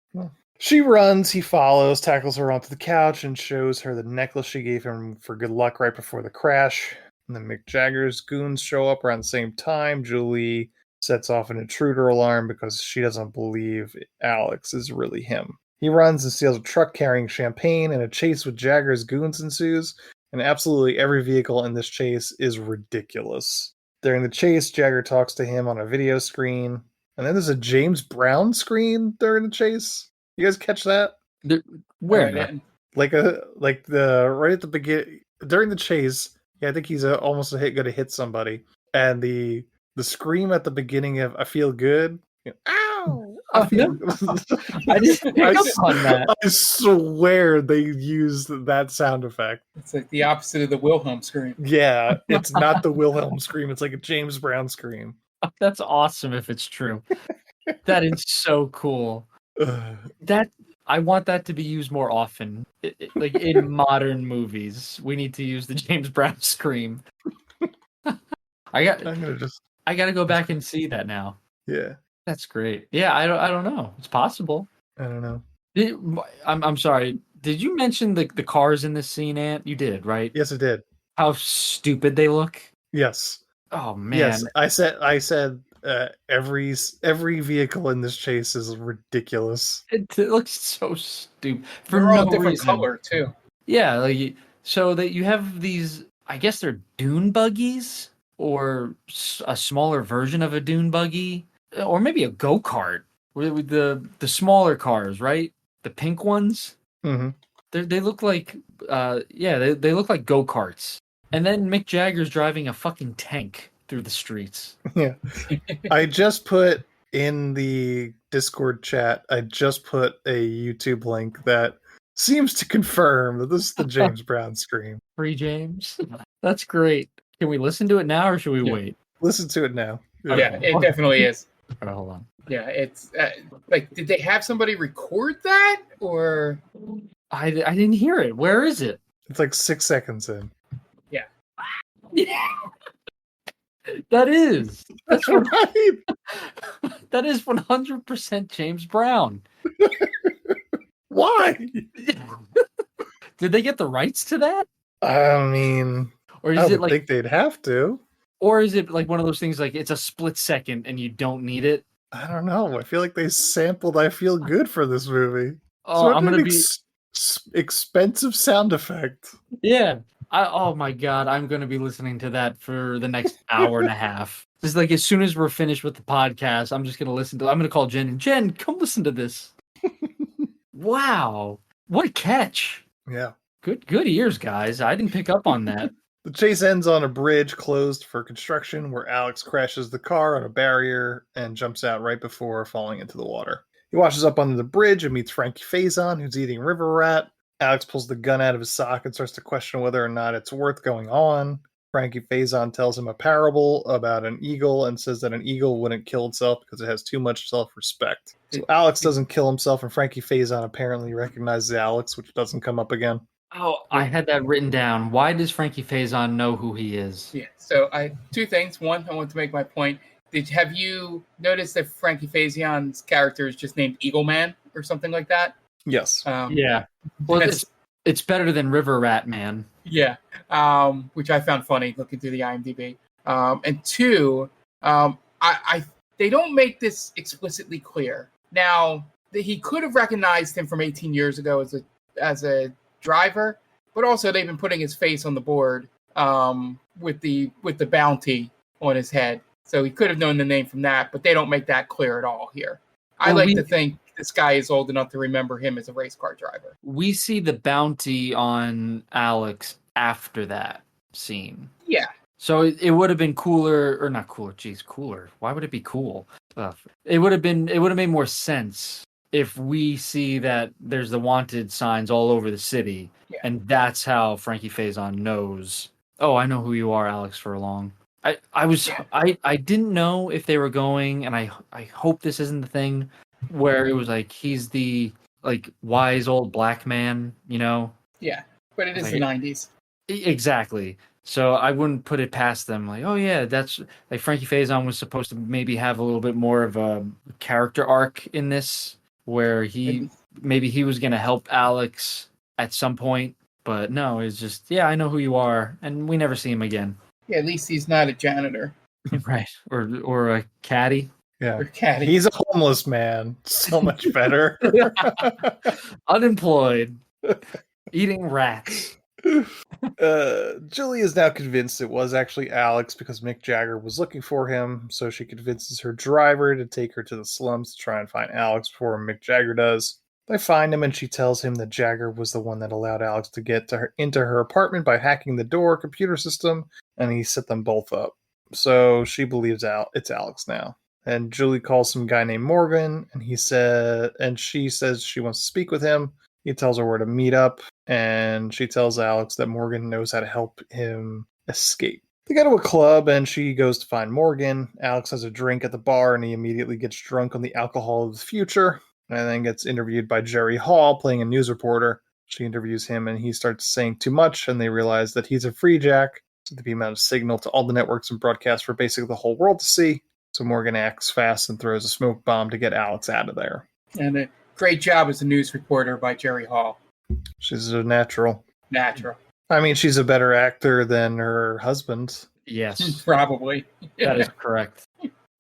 She runs, he follows, tackles her onto the couch, and shows her the necklace she gave him for good luck right before the crash. And then Mick Jagger's goons show up around the same time. Julie sets off an intruder alarm because she doesn't believe Alex is really him. He runs and steals a truck carrying champagne, and a chase with Jagger's goons ensues. And absolutely every vehicle in this chase is ridiculous. During the chase, Jagger talks to him on a video screen. And then there's a James Brown screen during the chase. You guys catch that? Where? Right at the beginning during the chase. Yeah, I think he's almost going to hit somebody, and the scream at the beginning of "I feel good," ow, Oh, no. I didn't pick up on that. I swear they used that sound effect. It's like the opposite of the Wilhelm scream. Yeah, it's not the Wilhelm scream. It's like a James Brown scream. That's awesome if it's true. That is so cool. That I want that to be used more often. Like in modern movies, we need to use the James Brown scream. I got to go back and see that now. Yeah, that's great. Yeah, I don't know. It's possible. I don't know. I'm sorry. Did you mention the cars in this scene, Ant? You did, right? Yes, I did. How stupid they look. Yes. Oh man. Yes, I said every vehicle in this chase is ridiculous. It looks so stupid for They're all no different reason. color too. Yeah, like so that you have these. I guess they're dune buggies or a smaller version of a dune buggy, or maybe a go-kart with the smaller cars, right? The pink ones. Mm-hmm. They look like they look like go-karts. And then Mick Jagger's driving a fucking tank through the streets. Yeah. I just put in the Discord chat, I just put a YouTube link that seems to confirm that this is the James Brown scream. Free James. That's great. Can we listen to it now or should we wait? Listen to it now. Yeah, it definitely is. All right, hold on. Yeah, it's like, did they have somebody record that or? I didn't hear it. Where is it? It's like 6 seconds in. Yeah. That's right. That is 100% James Brown. Why? Did they get the rights to that? I mean, or is I it would like think they'd have to? Or is it like one of those things like it's a split second and you don't need it? I don't know. I feel like they sampled "I Feel Good" for this movie. Oh, I'm gonna be expensive sound effect. Yeah. Oh my god, I'm gonna be listening to that for the next hour and a half. Just like as soon as we're finished with the podcast, I'm just gonna listen to. I'm gonna call Jen and Jen, come listen to this. Wow, what a catch! Yeah, good ears, guys. I didn't pick up on that. The chase ends on a bridge closed for construction, where Alex crashes the car on a barrier and jumps out right before falling into the water. He washes up under the bridge and meets Frankie Faison, who's eating river rat. Alex pulls the gun out of his sock and starts to question whether or not it's worth going on. Frankie Faison tells him a parable about an eagle and says that an eagle wouldn't kill itself because it has too much self-respect. So Alex doesn't kill himself, and Frankie Faison apparently recognizes Alex, which doesn't come up again. Oh, I had that written down. Why does Frankie Faison know who he is? Yeah, so two things. One, I want to make my point. Have you noticed that Frankie Faison's character is just named Eagle Man or something like that? Yes. Yeah. Well, it's better than River Rat Man. Yeah. Which I found funny looking through the IMDb. And two, they don't make this explicitly clear. Now, he could have recognized him from 18 years ago as a driver, but also they've been putting his face on the board with the bounty on his head. So he could have known the name from that, but they don't make that clear at all here. I like to think this guy is old enough to remember him as a race car driver. We see the bounty on Alex after that scene. Yeah. So it would have been cooler, or not cooler. Geez, cooler. Why would it be cool? It would have made more sense if we see that there's the wanted signs all over the city, and that's how Frankie Faison knows. Oh, I know who you are, Alex Furlong. I didn't know if they were going, and I hope this isn't the thing where it was like he's the like wise old black man, you know? Yeah, but it is the 90s. Exactly. So I wouldn't put it past them. Like, oh yeah, that's like Frankie Faison was supposed to maybe have a little bit more of a character arc in this, where maybe he was going to help Alex at some point, but no, it's just I know who you are, and we never see him again. Yeah, at least he's not a janitor. Right. Or a caddy. Yeah. Or caddy. He's a homeless man. So much better. Unemployed. Eating rats. Julie is now convinced it was actually Alex because Mick Jagger was looking for him, so she convinces her driver to take her to the slums to try and find Alex before Mick Jagger does. They find him, and she tells him that Jagger was the one that allowed Alex to get into her apartment by hacking the door computer system, and he set them both up. So she believes it's Alex now. And Julie calls some guy named Morgan, and she says she wants to speak with him. He tells her where to meet up, and she tells Alex that Morgan knows how to help him escape. They go to a club, and she goes to find Morgan. Alex has a drink at the bar, and he immediately gets drunk on the alcohol of the future, and then gets interviewed by Jerry Hall, playing a news reporter. She interviews him, and he starts saying too much, and they realize that he's a Freejack, so they beam out a signal to all the networks and broadcast for basically the whole world to see. So Morgan acts fast and throws a smoke bomb to get Alex out of there. And a great job as a news reporter by Jerry Hall. She's a natural. Natural. I mean, she's a better actor than her husband. Yes. Probably. That is correct.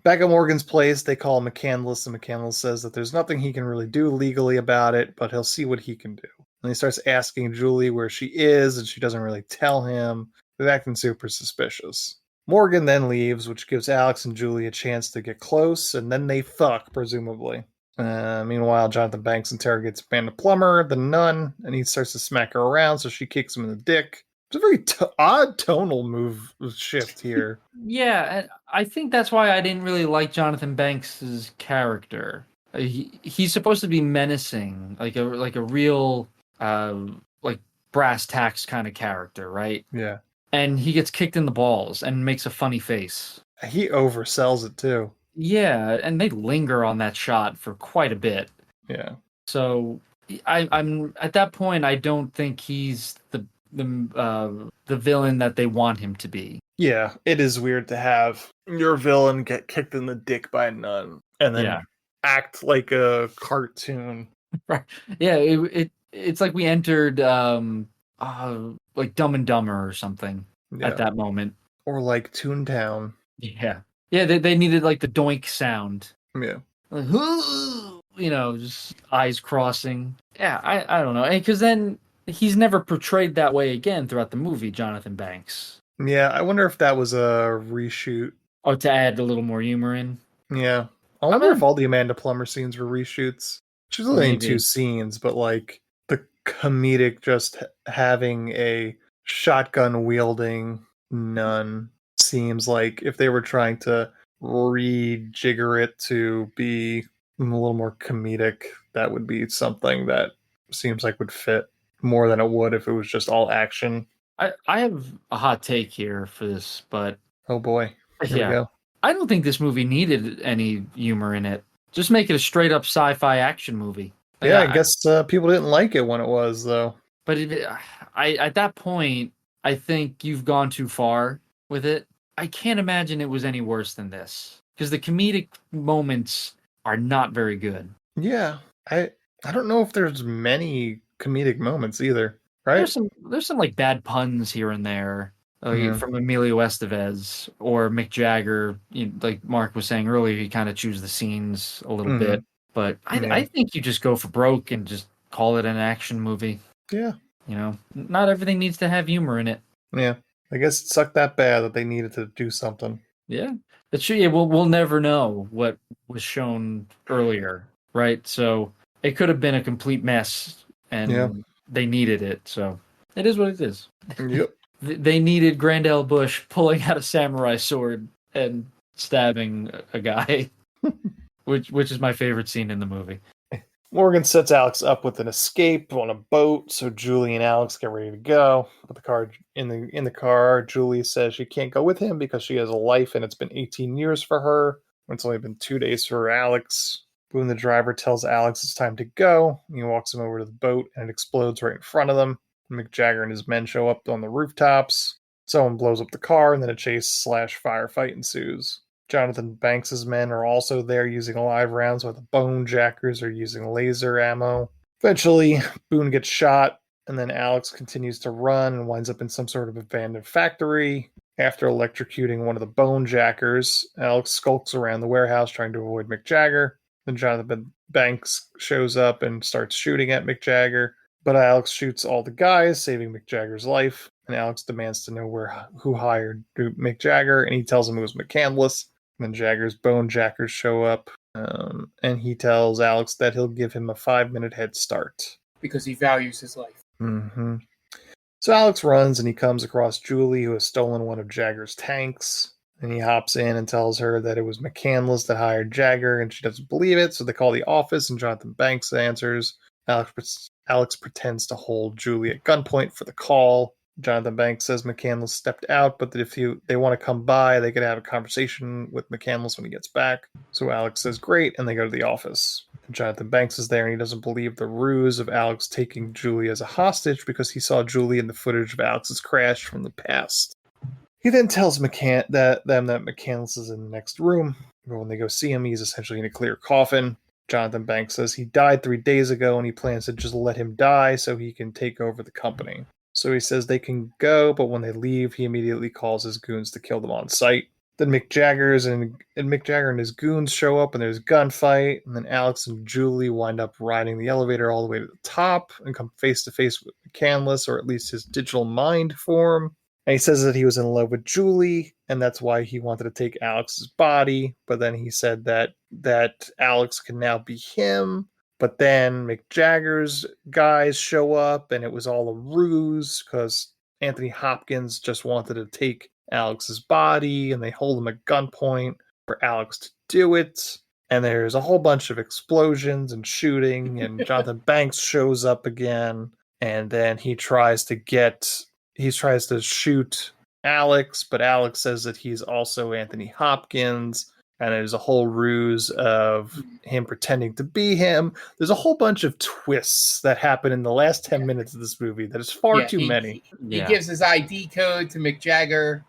Back at Morgan's place, they call McCandless, and McCandless says that there's nothing he can really do legally about it, but he'll see what he can do. And he starts asking Julie where she is, and she doesn't really tell him. They're acting super suspicious. Morgan then leaves, which gives Alex and Julie a chance to get close, and then they fuck, presumably. Meanwhile, Jonathan Banks interrogates Amanda Plummer, the nun, and he starts to smack her around, so she kicks him in the dick. It's a very odd tonal shift here. Yeah, and I think that's why I didn't really like Jonathan Banks' character. He's supposed to be menacing, like a real like brass tacks kind of character, right? Yeah. And he gets kicked in the balls and makes a funny face. He oversells it too. Yeah, and they linger on that shot for quite a bit. Yeah. So I'm at that point. I don't think he's the villain that they want him to be. Yeah, it is weird to have your villain get kicked in the dick by a nun and then act like a cartoon. Right. Yeah, it's like we entered like Dumb and Dumber or something at that moment. Or like Toontown. Yeah. Yeah, they needed like the doink sound. Yeah. Like, just eyes crossing. Yeah, I don't know. Because then he's never portrayed that way again throughout the movie, Jonathan Banks. Yeah, I wonder if that was a reshoot. Oh, to add a little more humor in? Yeah. I wonder if all the Amanda Plummer scenes were reshoots. She's only in 2 scenes, but like the comedic just having a shotgun wielding nun seems like if they were trying to rejigger it to be a little more comedic, that would be something that seems like would fit more than it would if it was just all action. I have a hot take here for this, but oh boy. Here we go. I don't think this movie needed any humor in it. Just make it a straight up sci-fi action movie. Like, I guess people didn't like it when it was though. But at that point, I think you've gone too far with it. I can't imagine it was any worse than this because the comedic moments are not very good. Yeah, I don't know if there's many comedic moments either. Right? There's some like bad puns here and there, from Emilio Estevez or Mick Jagger. Like Mark was saying earlier, he kind of chews the scenes a little bit. But I think you just go for broke and just call it an action movie. Yeah. Not everything needs to have humor in it. Yeah. I guess it sucked that bad that they needed to do something. Yeah. But sure, we'll never know what was shown earlier, right? So it could have been a complete mess and they needed it. So it is what it is. Yep. They needed Grandel Bush pulling out a samurai sword and stabbing a guy. Which is my favorite scene in the movie. Morgan sets Alex up with an escape on a boat, so Julie and Alex get ready to go. But the car in the car, Julie says she can't go with him because she has a life and it's been 18 years for her. It's only been 2 days for Alex. Boone, the driver, tells Alex it's time to go. He walks him over to the boat and it explodes right in front of them. Mick Jagger and his men show up on the rooftops. Someone blows up the car and then a chase/firefight ensues. Jonathan Banks' men are also there using live rounds while the Bone Jackers are using laser ammo. Eventually, Boone gets shot, and then Alex continues to run and winds up in some sort of abandoned factory. After electrocuting one of the Bone Jackers, Alex skulks around the warehouse trying to avoid Mick Jagger. Then Jonathan Banks shows up and starts shooting at Mick Jagger, but Alex shoots all the guys, saving Mick Jagger's life. And Alex demands to know who hired Mick Jagger, and he tells him it was McCandless. Then Jagger's Bone Jackers show up, and he tells Alex that he'll give him a 5-minute head start. Because he values his life. Mm-hmm. So Alex runs, and he comes across Julie, who has stolen one of Jagger's tanks. And he hops in and tells her that it was McCandless that hired Jagger, and she doesn't believe it. So they call the office, and Jonathan Banks answers. Alex pretends to hold Julie at gunpoint for the call. Jonathan Banks says McCandless stepped out, but that if they want to come by, they could have a conversation with McCandless when he gets back. So Alex says great, and they go to the office. Jonathan Banks is there, and he doesn't believe the ruse of Alex taking Julie as a hostage because he saw Julie in the footage of Alex's crash from the past. He then tells them that McCandless is in the next room. But when they go see him, he's essentially in a clear coffin. Jonathan Banks says he died 3 days ago, and he plans to just let him die so he can take over the company. So he says they can go, but when they leave, he immediately calls his goons to kill them on sight. Then Mick Jagger and his goons show up, and there's a gunfight. And then Alex and Julie wind up riding the elevator all the way to the top and come face to face with McCandless, or at least his digital mind form. And he says that he was in love with Julie, and that's why he wanted to take Alex's body. But then he said that Alex can now be him. But then Mick Jagger's guys show up, and it was all a ruse because Anthony Hopkins just wanted to take Alex's body, and they hold him at gunpoint for Alex to do it. And there's a whole bunch of explosions and shooting, and Jonathan Banks shows up again, and then he tries to shoot Alex, but Alex says that he's also Anthony Hopkins, and there's a whole ruse of him pretending to be him. There's a whole bunch of twists that happen in the last 10 minutes of this movie that is far too many. He gives his ID code to Mick Jagger,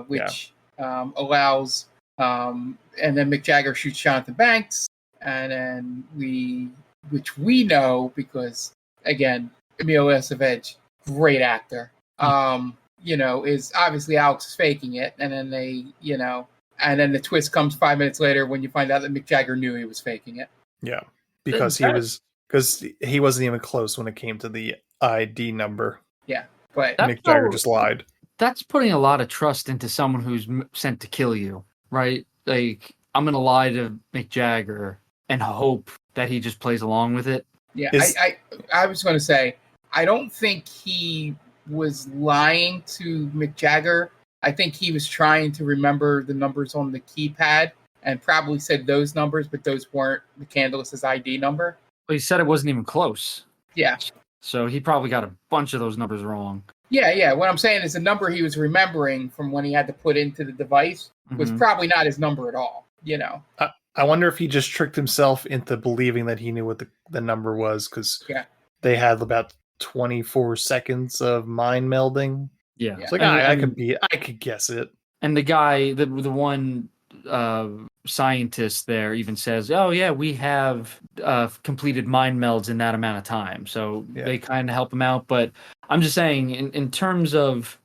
which allows, and then Mick Jagger shoots Jonathan Banks, and then which we know because, again, Emilio Estevez, great actor. Is obviously Alex is faking it, and then and then the twist comes 5 minutes later when you find out that Mick Jagger knew he was faking it. Yeah, because he wasn't even close when it came to the ID number. Yeah, but Mick Jagger just lied. That's putting a lot of trust into someone who's sent to kill you, right? Like, I'm gonna lie to Mick Jagger and hope that he just plays along with it. Yeah, I was going to say, I don't think he was lying to Mick Jagger. I think he was trying to remember the numbers on the keypad and probably said those numbers, but those weren't McCandless's ID number. But he said it wasn't even close. Yeah. So he probably got a bunch of those numbers wrong. Yeah. What I'm saying is the number he was remembering from when he had to put into the device was probably not his number at all, I wonder if he just tricked himself into believing that he knew what the number was, because they had about 24 seconds of mind melding. Yeah. It's like, I could guess it. And the guy, the one scientist there even says, oh yeah, we have completed mind melds in that amount of time. So they kind of help him out. But I'm just saying, in terms of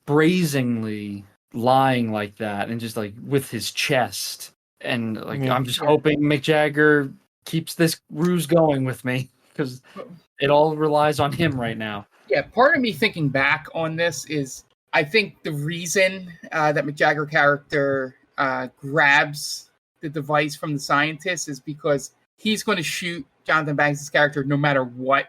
brazenly lying like that and just like with his chest, and like I'm just hoping Mick Jagger keeps this ruse going with me, because it all relies on him right now. Yeah, part of me thinking back on this is I think the reason that Mick Jagger character grabs the device from the scientist is because he's going to shoot Jonathan Banks' character no matter what,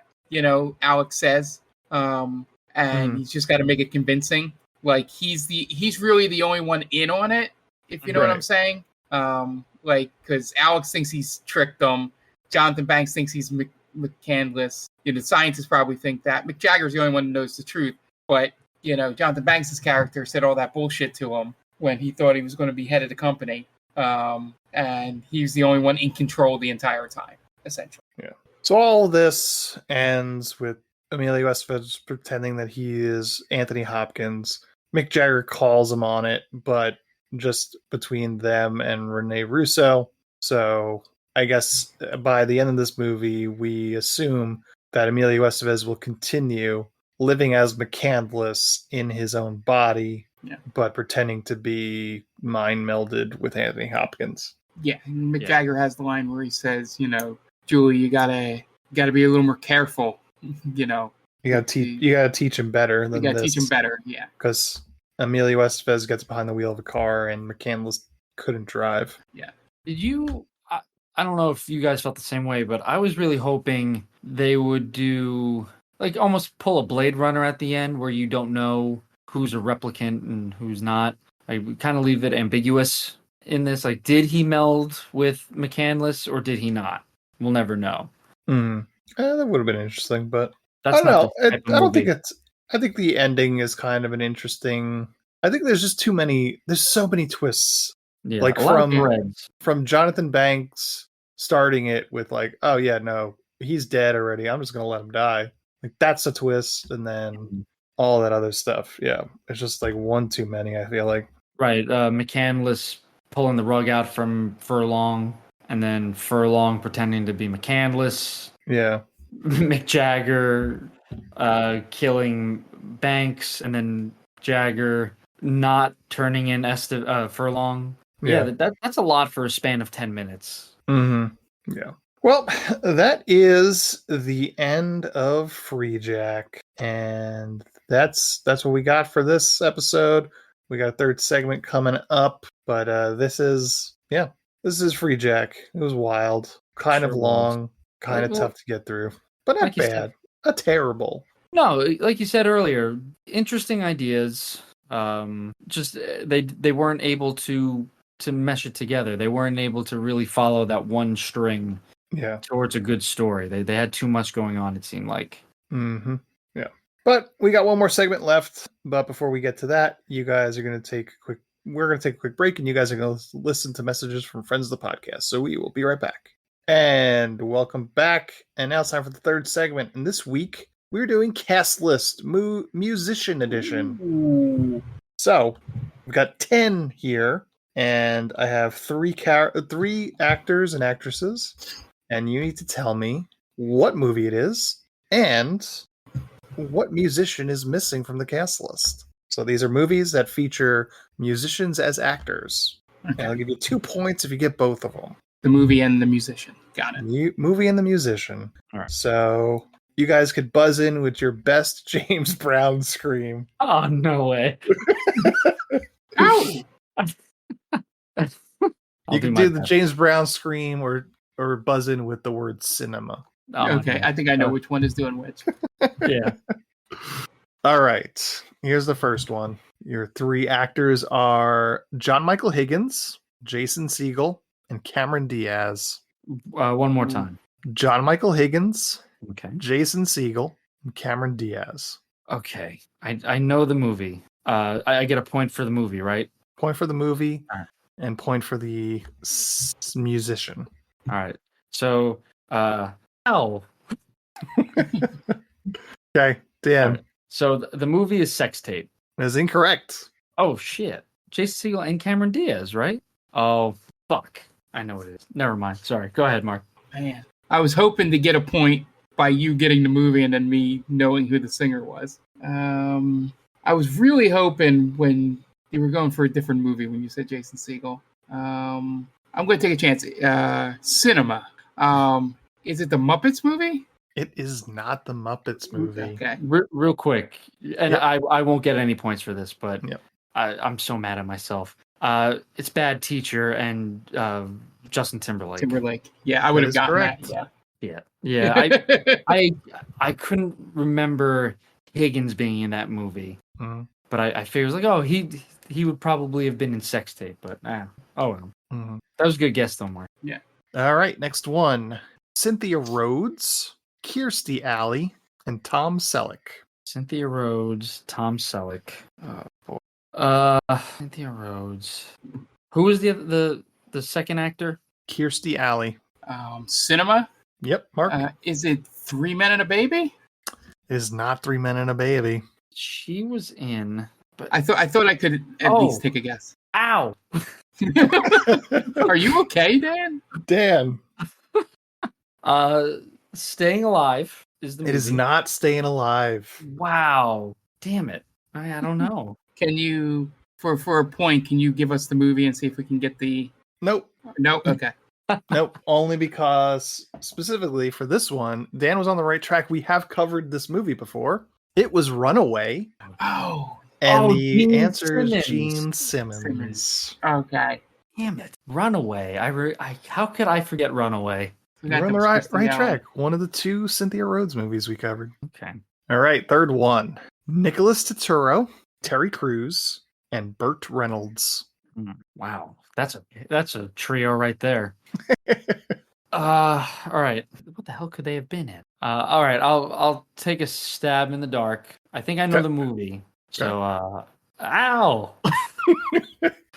Alex says. And he's just got to make it convincing. Like, he's really the only one in on it, if you know what I'm saying. Because Alex thinks he's tricked them. Jonathan Banks thinks he's McCandless. The scientists probably think that. Mick Jagger's the only one who knows the truth. But, Jonathan Banks' character said all that bullshit to him when he thought he was going to be head of the company. And he was the only one in control the entire time, essentially. Yeah. So all this ends with Emilio Estevez pretending that he is Anthony Hopkins. Mick Jagger calls him on it, but just between them and Renee Russo. So I guess by the end of this movie, we assume that Emilio Estevez will continue living as McCandless in his own body, but pretending to be mind melded with Anthony Hopkins. Yeah, Mick Jagger has the line where he says, Julie, you gotta be a little more careful. You gotta teach him better than this. You gotta teach him better, yeah. Because Emilio Estevez gets behind the wheel of a car and McCandless couldn't drive. Yeah. Did you? I don't know if you guys felt the same way, but I was really hoping they would do like almost pull a Blade Runner at the end, where you don't know who's a replicant and who's not. we kind of leave it ambiguous in this. Like, did he meld with McCandless or did he not? We'll never know. That would have been interesting, but That's I don't know. not the type of I don't think movie. I think the ending is kind of an interesting. I think there's just too many. There's so many twists. Yeah, Like a lot of threads. from Jonathan Banks starting it with like, oh yeah, no, he's dead already. I'm just gonna let him die. Like that's a twist, and then all that other stuff. Yeah, it's just like one too many. I feel like. Right, McCandless pulling the rug out from Furlong, and then Furlong pretending to be McCandless. Yeah. Mick Jagger killing Banks, and then Jagger not turning in Furlong. Yeah, that's a lot for a span of 10 minutes. Yeah. Well, that is the end of Freejack, and that's what we got for this episode. We got a third segment coming up, but this is Freejack. It was wild, kind of long, kind of tough to get through, but not bad. Not terrible. No, like you said earlier, interesting ideas. Just they weren't able to mesh it together. They weren't able to really follow that one string towards a good story. They had too much going on, it seemed like. Yeah. But we got one more segment left. But before we get to that, you guys are going to take we're going to take a quick break, and you guys are going to listen to messages from friends of the podcast. So we will be right back. And welcome back. And now it's time for the third segment. And this week, we're doing cast list musician edition. Ooh. So we've got 10 here, and I have three actors and actresses, and you need to tell me what movie it is and what musician is missing from the cast list. So these are movies that feature musicians as actors. Okay. And I'll give you 2 points if you get both of them. The movie and the musician. Got it. Movie and the musician. All right. So you guys could buzz in with your best James Brown scream. Oh, no way. Ow! You can do the James Brown scream or buzz in with the word cinema. Oh, okay, I think I know which one is doing which. Yeah. All right. Here's the first one. Your three actors are John Michael Higgins, Jason Segel, and Cameron Diaz. One more time. John Michael Higgins, okay, Jason Segel, and Cameron Diaz. Okay. I know the movie. I get a point for the movie, right? Point for the movie, and point for the musician. All right. So, ow. Okay, Dan. Right. So the movie is Sex Tape. That is incorrect. Oh, shit. Jason Segel and Cameron Diaz, right? Oh, fuck. I know it is. Never mind. Sorry. Go ahead, Mark. Man, I was hoping to get a point by you getting the movie and then me knowing who the singer was. I was really hoping when you were going for a different movie when you said Jason Segel. I'm going to take a chance. Cinema. Is it the Muppets movie? It is not the Muppets movie. Okay. Real quick, and Yep. I won't get any points for this, but Yep. I'm so mad at myself. It's Bad Teacher and Justin Timberlake. Yeah, I would have gotten correct. that. Yeah. I couldn't remember Higgins being in that movie, but I figured like, oh, he would probably have been in Sex Tape, but oh well. That was a good guess, though, Mark. Yeah. All right, next one: Cynthia Rhodes, Kirstie Alley, and Tom Selleck. Cynthia Rhodes, Tom Selleck. Oh boy. Cynthia Rhodes. Who was the second actor? Kirstie Alley. Cinema. Yep, Mark. Is it 3 Men and a Baby? It is not 3 Men and a Baby. She was in. But I thought I could at least take a guess. Ow! Are you okay, Dan? Dan. Staying Alive is the movie. It is not Staying Alive. Wow. Damn it. I don't know. Can you, for a point, can you give us the movie and see if we can get the... Nope. Nope? Okay. Nope. Only because, specifically for this one, Dan was on the right track. We have covered this movie before. It was Runaway. Oh. And the Gene answer is Simmons. Gene Simmons. Okay. Damn it. Runaway. How could I forget Runaway? We're on the right track. One of the 2 Cynthia Rhodes movies we covered. Okay. All right, third one. Nicholas Turturro, Terry Crews, and Burt Reynolds. Wow, that's a trio right there. All right. What the hell could they have been in? All right, I'll take a stab in the dark. I think I know the movie. So, ow!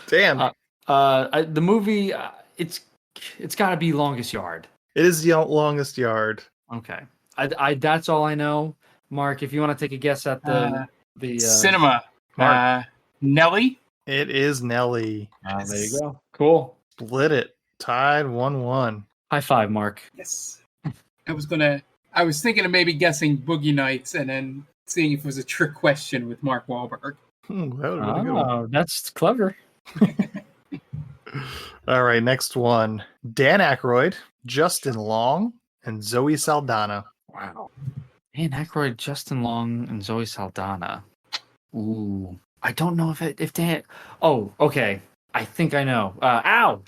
Damn. The movie, it's got to be Longest Yard. It is the Longest Yard. Okay. I that's all I know. Mark, if you want to take a guess at the cinema, Nelly. It is Nelly. There you go. Cool. Split it. Tied 1-1. High five, Mark. Yes. I was thinking of maybe guessing Boogie Nights and then seeing if it was a trick question with Mark Wahlberg. That would have been a good one. That's clever. All right, next one. Dan Aykroyd, Justin Long, and Zoe Saldana. Wow. Dan Aykroyd, Justin Long, and Zoe Saldana. Ooh. I don't know if Dan... Oh, okay. I think I know. Ow!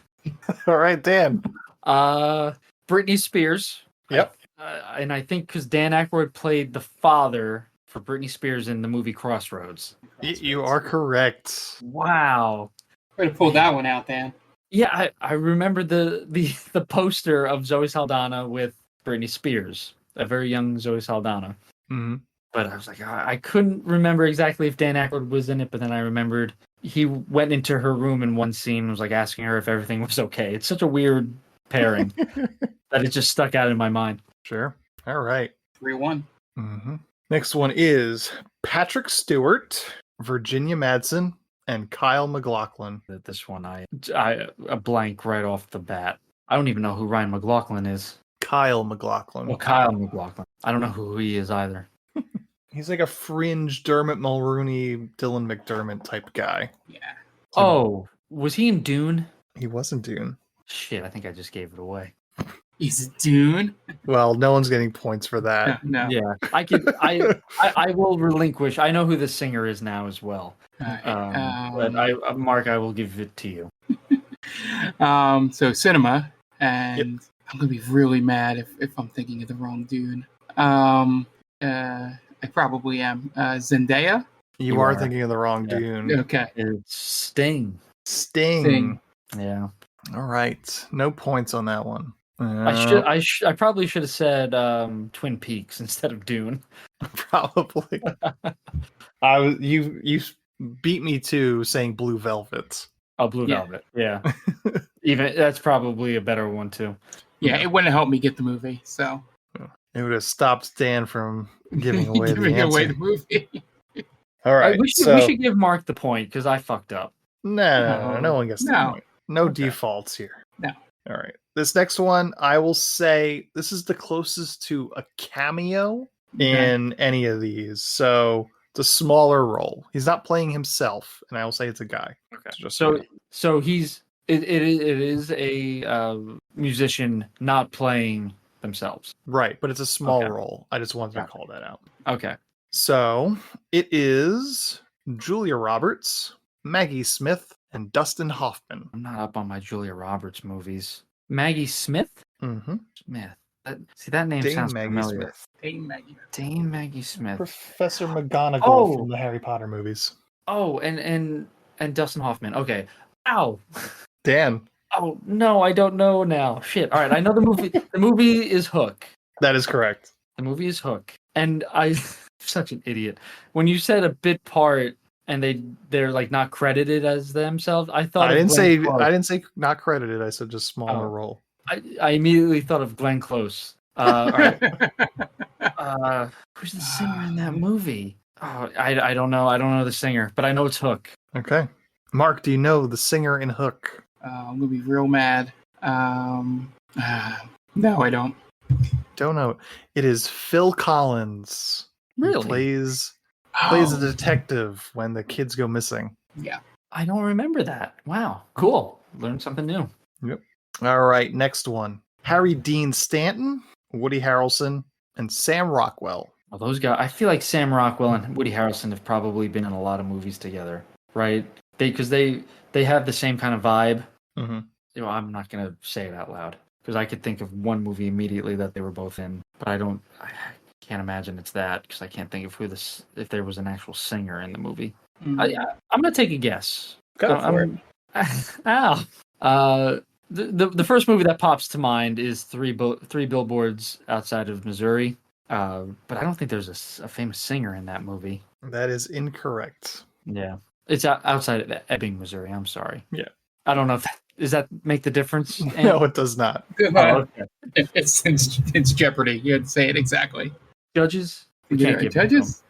All right, Dan. Britney Spears. Yep. And I think because Dan Aykroyd played the father for Britney Spears in the movie Crossroads. You are correct. Wow. Way to pull that one out, Dan. Yeah, I remember the poster of Zoe Saldana with Britney Spears, a very young Zoe Saldana. Mm-hmm. But I was like, I couldn't remember exactly if Dan Aykroyd was in it, but then I remembered he went into her room in one scene and was like asking her if everything was okay. It's such a weird pairing that it just stuck out in my mind. Sure. All right. 3-1. Mm-hmm. Next one is Patrick Stewart, Virginia Madsen, and Kyle MacLachlan. This one, I a blank right off the bat. I don't even know who Ryan McLaughlin is. Kyle MacLachlan. Well, Kyle MacLachlan. I don't know who he is either. He's like a fringe Dermot Mulrooney, Dylan McDermott type guy. Yeah. Oh, was he in Dune? He was in Dune. Shit, I think I just gave it away. Is it Dune? Well, no one's getting points for that. No. Yeah, I will relinquish. I know who the singer is now as well. But Mark, I will give it to you. So cinema, and I'm gonna be really mad if I'm thinking of the wrong Dune. I probably am. Zendaya. You are thinking of the wrong Dune. Okay. It's Sting. Sting. Yeah. All right. No points on that one. I probably should have said Twin Peaks instead of Dune. Probably. You beat me to saying Blue Velvet. Oh, Blue Velvet. Yeah. Even that's probably a better one too. Yeah, it wouldn't help me get the movie, so it would have stopped Dan from giving away the movie. All right. We should give Mark the point because I fucked up. No one gets the point. No defaults here. No. All right. This next one, I will say this is the closest to a cameo in any of these. So it's a smaller role. He's not playing himself, and I will say it's a guy. Okay. So he's it is a musician not playing themselves. Right, but it's a small role. I just wanted to call that out. Okay. So it is Julia Roberts, Maggie Smith, and Dustin Hoffman. I'm not up on my Julia Roberts movies. Maggie Smith? Mm-hmm. Smith. That name Dame sounds Maggie familiar. Smith. Dame Maggie Smith. Professor McGonagall from the Harry Potter movies. Oh, and Dustin Hoffman. Okay. Ow. Dan. Oh no, I don't know now. Shit. All right, I know the movie. The movie is Hook. That is correct. The movie is Hook, and I'm such an idiot. When you said a bit part and they're like not credited as themselves, I thought I didn't say not credited. I said just smaller role. I immediately thought of Glenn Close. All right. Who's the singer in that movie? Oh, I don't know. I don't know the singer, but I know it's Hook. Okay. Mark, do you know the singer in Hook? I'm gonna be real mad. No, I don't. Don't know. It is Phil Collins. Really? He plays a detective when the kids go missing. Yeah. I don't remember that. Wow. Cool. Learned something new. Yep. All right. Next one. Harry Dean Stanton, Woody Harrelson, and Sam Rockwell. Well, those guys. I feel like Sam Rockwell and Woody Harrelson have probably been in a lot of movies together, right? Because they have the same kind of vibe. Mm-hmm. You know, I'm not gonna say it out loud because I could think of one movie immediately that they were both in, but I can't imagine it's that because I can't think of if there was an actual singer in the movie. I'm gonna take a guess. Go for Ow. The first movie that pops to mind is Three Billboards Outside of Missouri. But I don't think there's a famous singer in that movie. That is incorrect. Yeah, it's outside of Ebbing, Missouri. I'm sorry. Yeah. I don't know if does that make the difference? No, it does not. Oh, okay. It's Jeopardy. You had to say it exactly. Judges? We Yeah, can't give judges.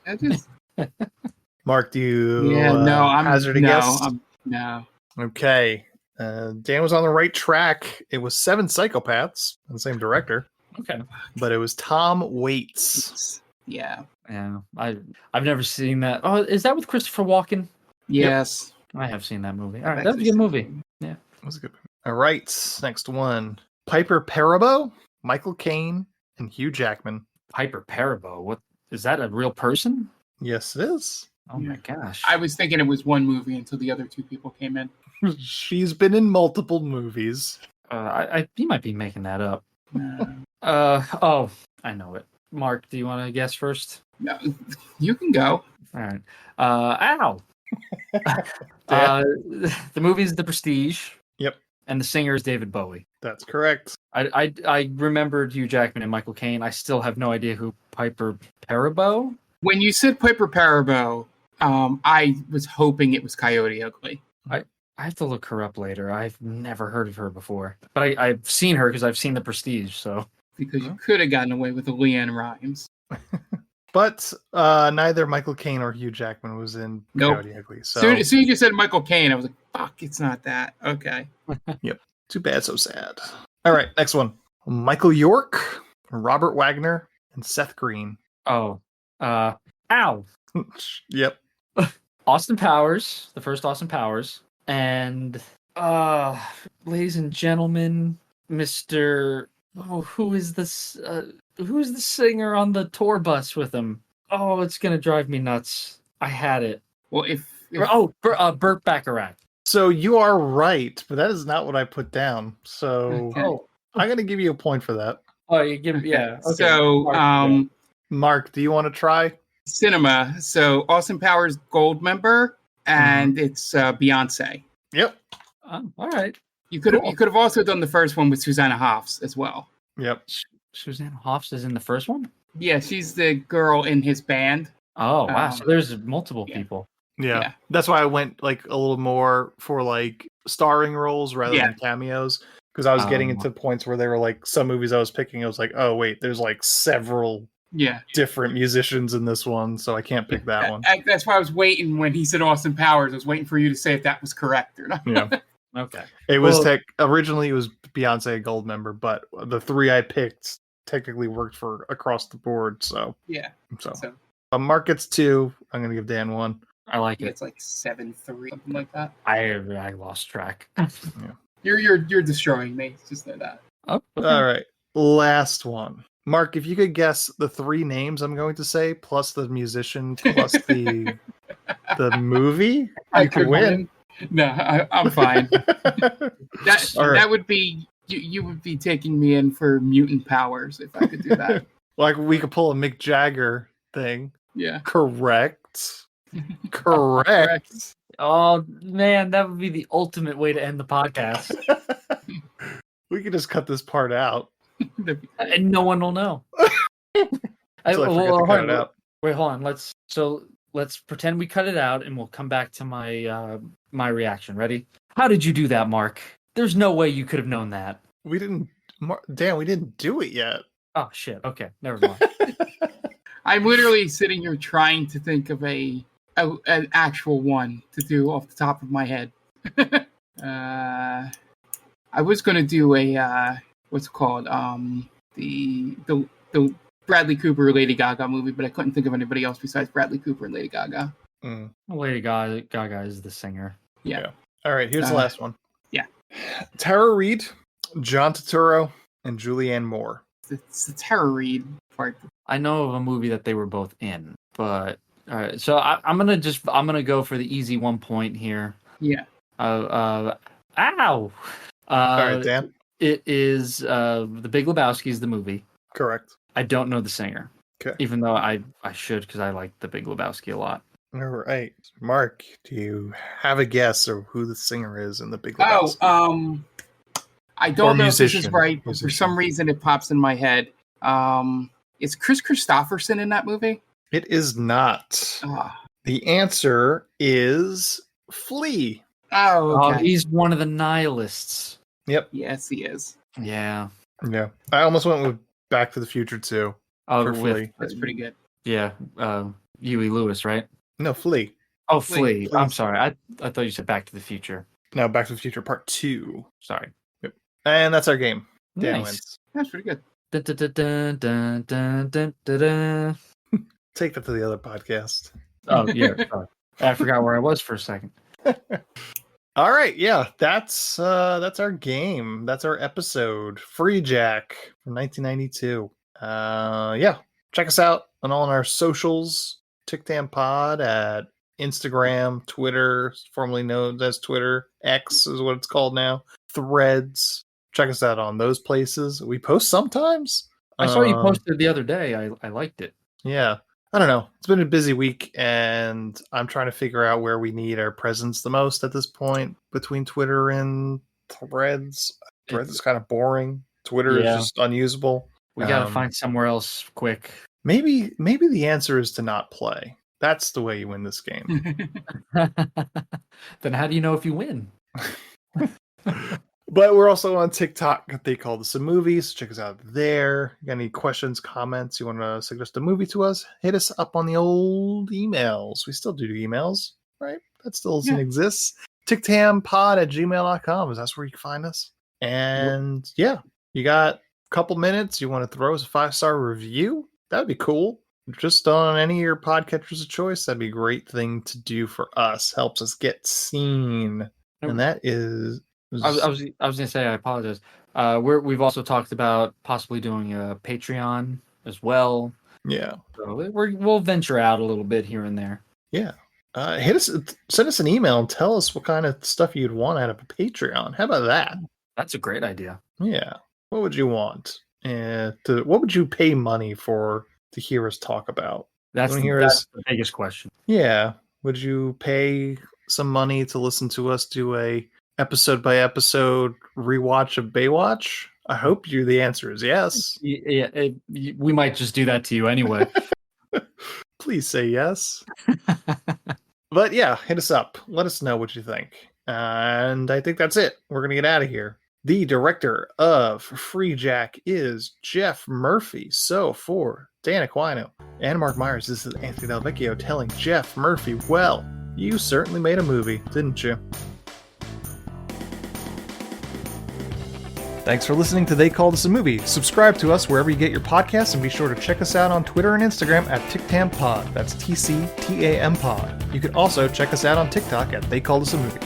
Mark, do you I'm hazard a guess? No. Okay. Dan was on the right track. It was Seven Psychopaths, the same director. Okay. But it was Tom Waits. Yeah. Yeah. I've never seen that. Oh, is that with Christopher Walken? Yes. Yep. I have seen that movie. All right, that was a good movie. Yeah. That was a good movie. All right. Next one. Piper Perabo, Michael Caine, and Hugh Jackman. Piper Perabo. What is that? A real person? Yes, it is. Oh my gosh. I was thinking it was one movie until the other two people came in. She's been in multiple movies. You might be making that up. Oh, I know it. Mark, do you want to guess first? No, you can go. All right. Ow. The movie is The Prestige. Yep. And the singer is David Bowie. That's correct. I remembered Hugh Jackman and Michael Caine. I still have no idea who Piper Perabo. When you said Piper Perabo, I was hoping it was Coyote Ugly. I have to look her up later. I've never heard of her before, but I've seen her because I've seen The Prestige. So because you could have gotten away with a Leanne Rimes. But neither Michael Caine or Hugh Jackman was in Coyote Ugly. So as soon as you said Michael Caine, I was like, "Fuck, it's not that." Okay. Yep. Too bad, so sad. All right, next one. Michael York, Robert Wagner, and Seth Green. Oh. Ow. Yep. Austin Powers, the first Austin Powers, and ladies and gentlemen, Mr. Oh, who is this? Who's the singer on the tour bus with him? Oh, it's gonna drive me nuts. I had it. Well, if Burt Bacharach. So you are right, but that is not what I put down. So I'm gonna give you a point for that. Oh, you give yeah. Okay. So Mark, do you want to try? Cinema. So Austin Powers Gold member, and it's Beyonce. Yep. All right. You could have also done the first one with Susanna Hoffs as well. Yep. Susanna Hoffs is in the first one? Yeah, she's the girl in his band. Oh wow! So there's multiple people. Yeah. That's why I went like a little more for like starring roles rather than cameos, because I was getting into points where they were like some movies I was picking. I was like, oh wait, there's like several different musicians in this one, so I can't pick that one. That's why I was waiting when he said Austin Powers. I was waiting for you to say if that was correct or not. Yeah. Okay. It was originally it was Beyonce a gold member, but the three I picked technically worked for across the board. So yeah. So Mark gets 2. I'm gonna give Dan 1. I like it. It's like 7-3, something like that. I lost track. You're destroying me. Just know that. Oh, okay. All right. Last one. Mark, if you could guess the 3 names I'm going to say, plus the musician, plus the movie, you could win. No, I'm fine. That would be you would be taking me in for mutant powers if I could do that. Like we could pull a Mick Jagger thing. Yeah. Correct. Correct. Oh man, that would be the ultimate way to end the podcast. We could just cut this part out. And no one will know. Wait, hold on. Let's pretend we cut it out, and we'll come back to my reaction. Ready? How did you do that, Mark? There's no way you could have known that. We didn't, Dan. We didn't do it yet. Oh shit. Okay, never mind. I'm literally sitting here trying to think of an actual one to do off the top of my head. I was gonna do a what's it called? The Bradley Cooper Lady Gaga movie, but I couldn't think of anybody else besides Bradley Cooper and Lady Gaga. Lady Gaga is the singer. Yeah. All right, here's the last one. Yeah. Tara Reid, John Turturro, and Julianne Moore. It's the Tara Reid part. I know of a movie that they were both in, but all right. So I'm gonna go for the easy 1 point here. Yeah. Ow. All right, Dan. It is The Big Lebowski is the movie. Correct. I don't know the singer. Okay. Even though I should, because I like The Big Lebowski a lot. All right. Mark, do you have a guess of who the singer is in The Big Oh, Lebowski? I don't know if this is musician. right, but for some reason it pops in my head. Is Chris Christopherson in that movie? It is not. The answer is Flea. Oh, okay. He's one of the nihilists. Yep. Yes, he is. Yeah. Yeah. I almost went with Back to the Future too. For Flea. That's pretty good. Yeah. Huey Lewis, right? No, Flea. Oh, Flea. I'm sorry. I thought you said Back to the Future. No, Back to the Future Part 2. Sorry. Yep. And that's our game. Dan Nice. wins. That's pretty good. Dun, dun, dun, dun, dun, dun, dun, dun. Take that to the other podcast. Oh, yeah. Sorry. I forgot where I was for a second. All right, yeah, that's our game. That's our episode. Freejack from 1992. Yeah, check us out on all our socials. TikTam Pod at Instagram, Twitter, formerly known as Twitter. X is what it's called now. Threads. Check us out on those places. We post sometimes. I saw you posted the other day. I liked it. Yeah. I don't know. It's been a busy week, and I'm trying to figure out where we need our presence the most at this point between Twitter and Threads. Threads is kind of boring. Twitter is just unusable. We got to find somewhere else quick. Maybe the answer is to not play. That's the way you win this game. Then how do you know if you win? But we're also on TikTok. They call this a movie, so check us out there. You got any questions, comments, you want to suggest a movie to us, hit us up on the old emails. We still do emails, right? That still exists. TikTamPod@gmail.com is that's where you can find us. And yeah, you got a couple minutes. You want to throw us a 5-star review? That'd be cool. Just on any of your podcatchers of choice, that'd be a great thing to do for us. Helps us get seen. And that is... I was gonna say I apologize. We've also talked about possibly doing a Patreon as well. Yeah, so we'll venture out a little bit here and there. Yeah, send us an email and tell us what kind of stuff you'd want out of a Patreon. How about that? That's a great idea. Yeah, what would you want? What would you pay money for to hear us talk about? That's the biggest question. Yeah, would you pay some money to listen to us do a episode by episode rewatch of Baywatch? I hope the answer is yes. Yeah, we might just do that to you anyway. Please say yes. But yeah, hit us up. Let us know what you think. And I think that's it. We're going to get out of here. The director of Freejack is Jeff Murphy. So for Dan Aquino and Mark Myers, this is Anthony Del Vecchio telling Jeff Murphy, well, you certainly made a movie, didn't you? Thanks for listening to They Call This a Movie. Subscribe to us wherever you get your podcasts, and be sure to check us out on Twitter and Instagram at TikTamPod. That's TCTAM Pod. You can also check us out on TikTok at They Call This a Movie.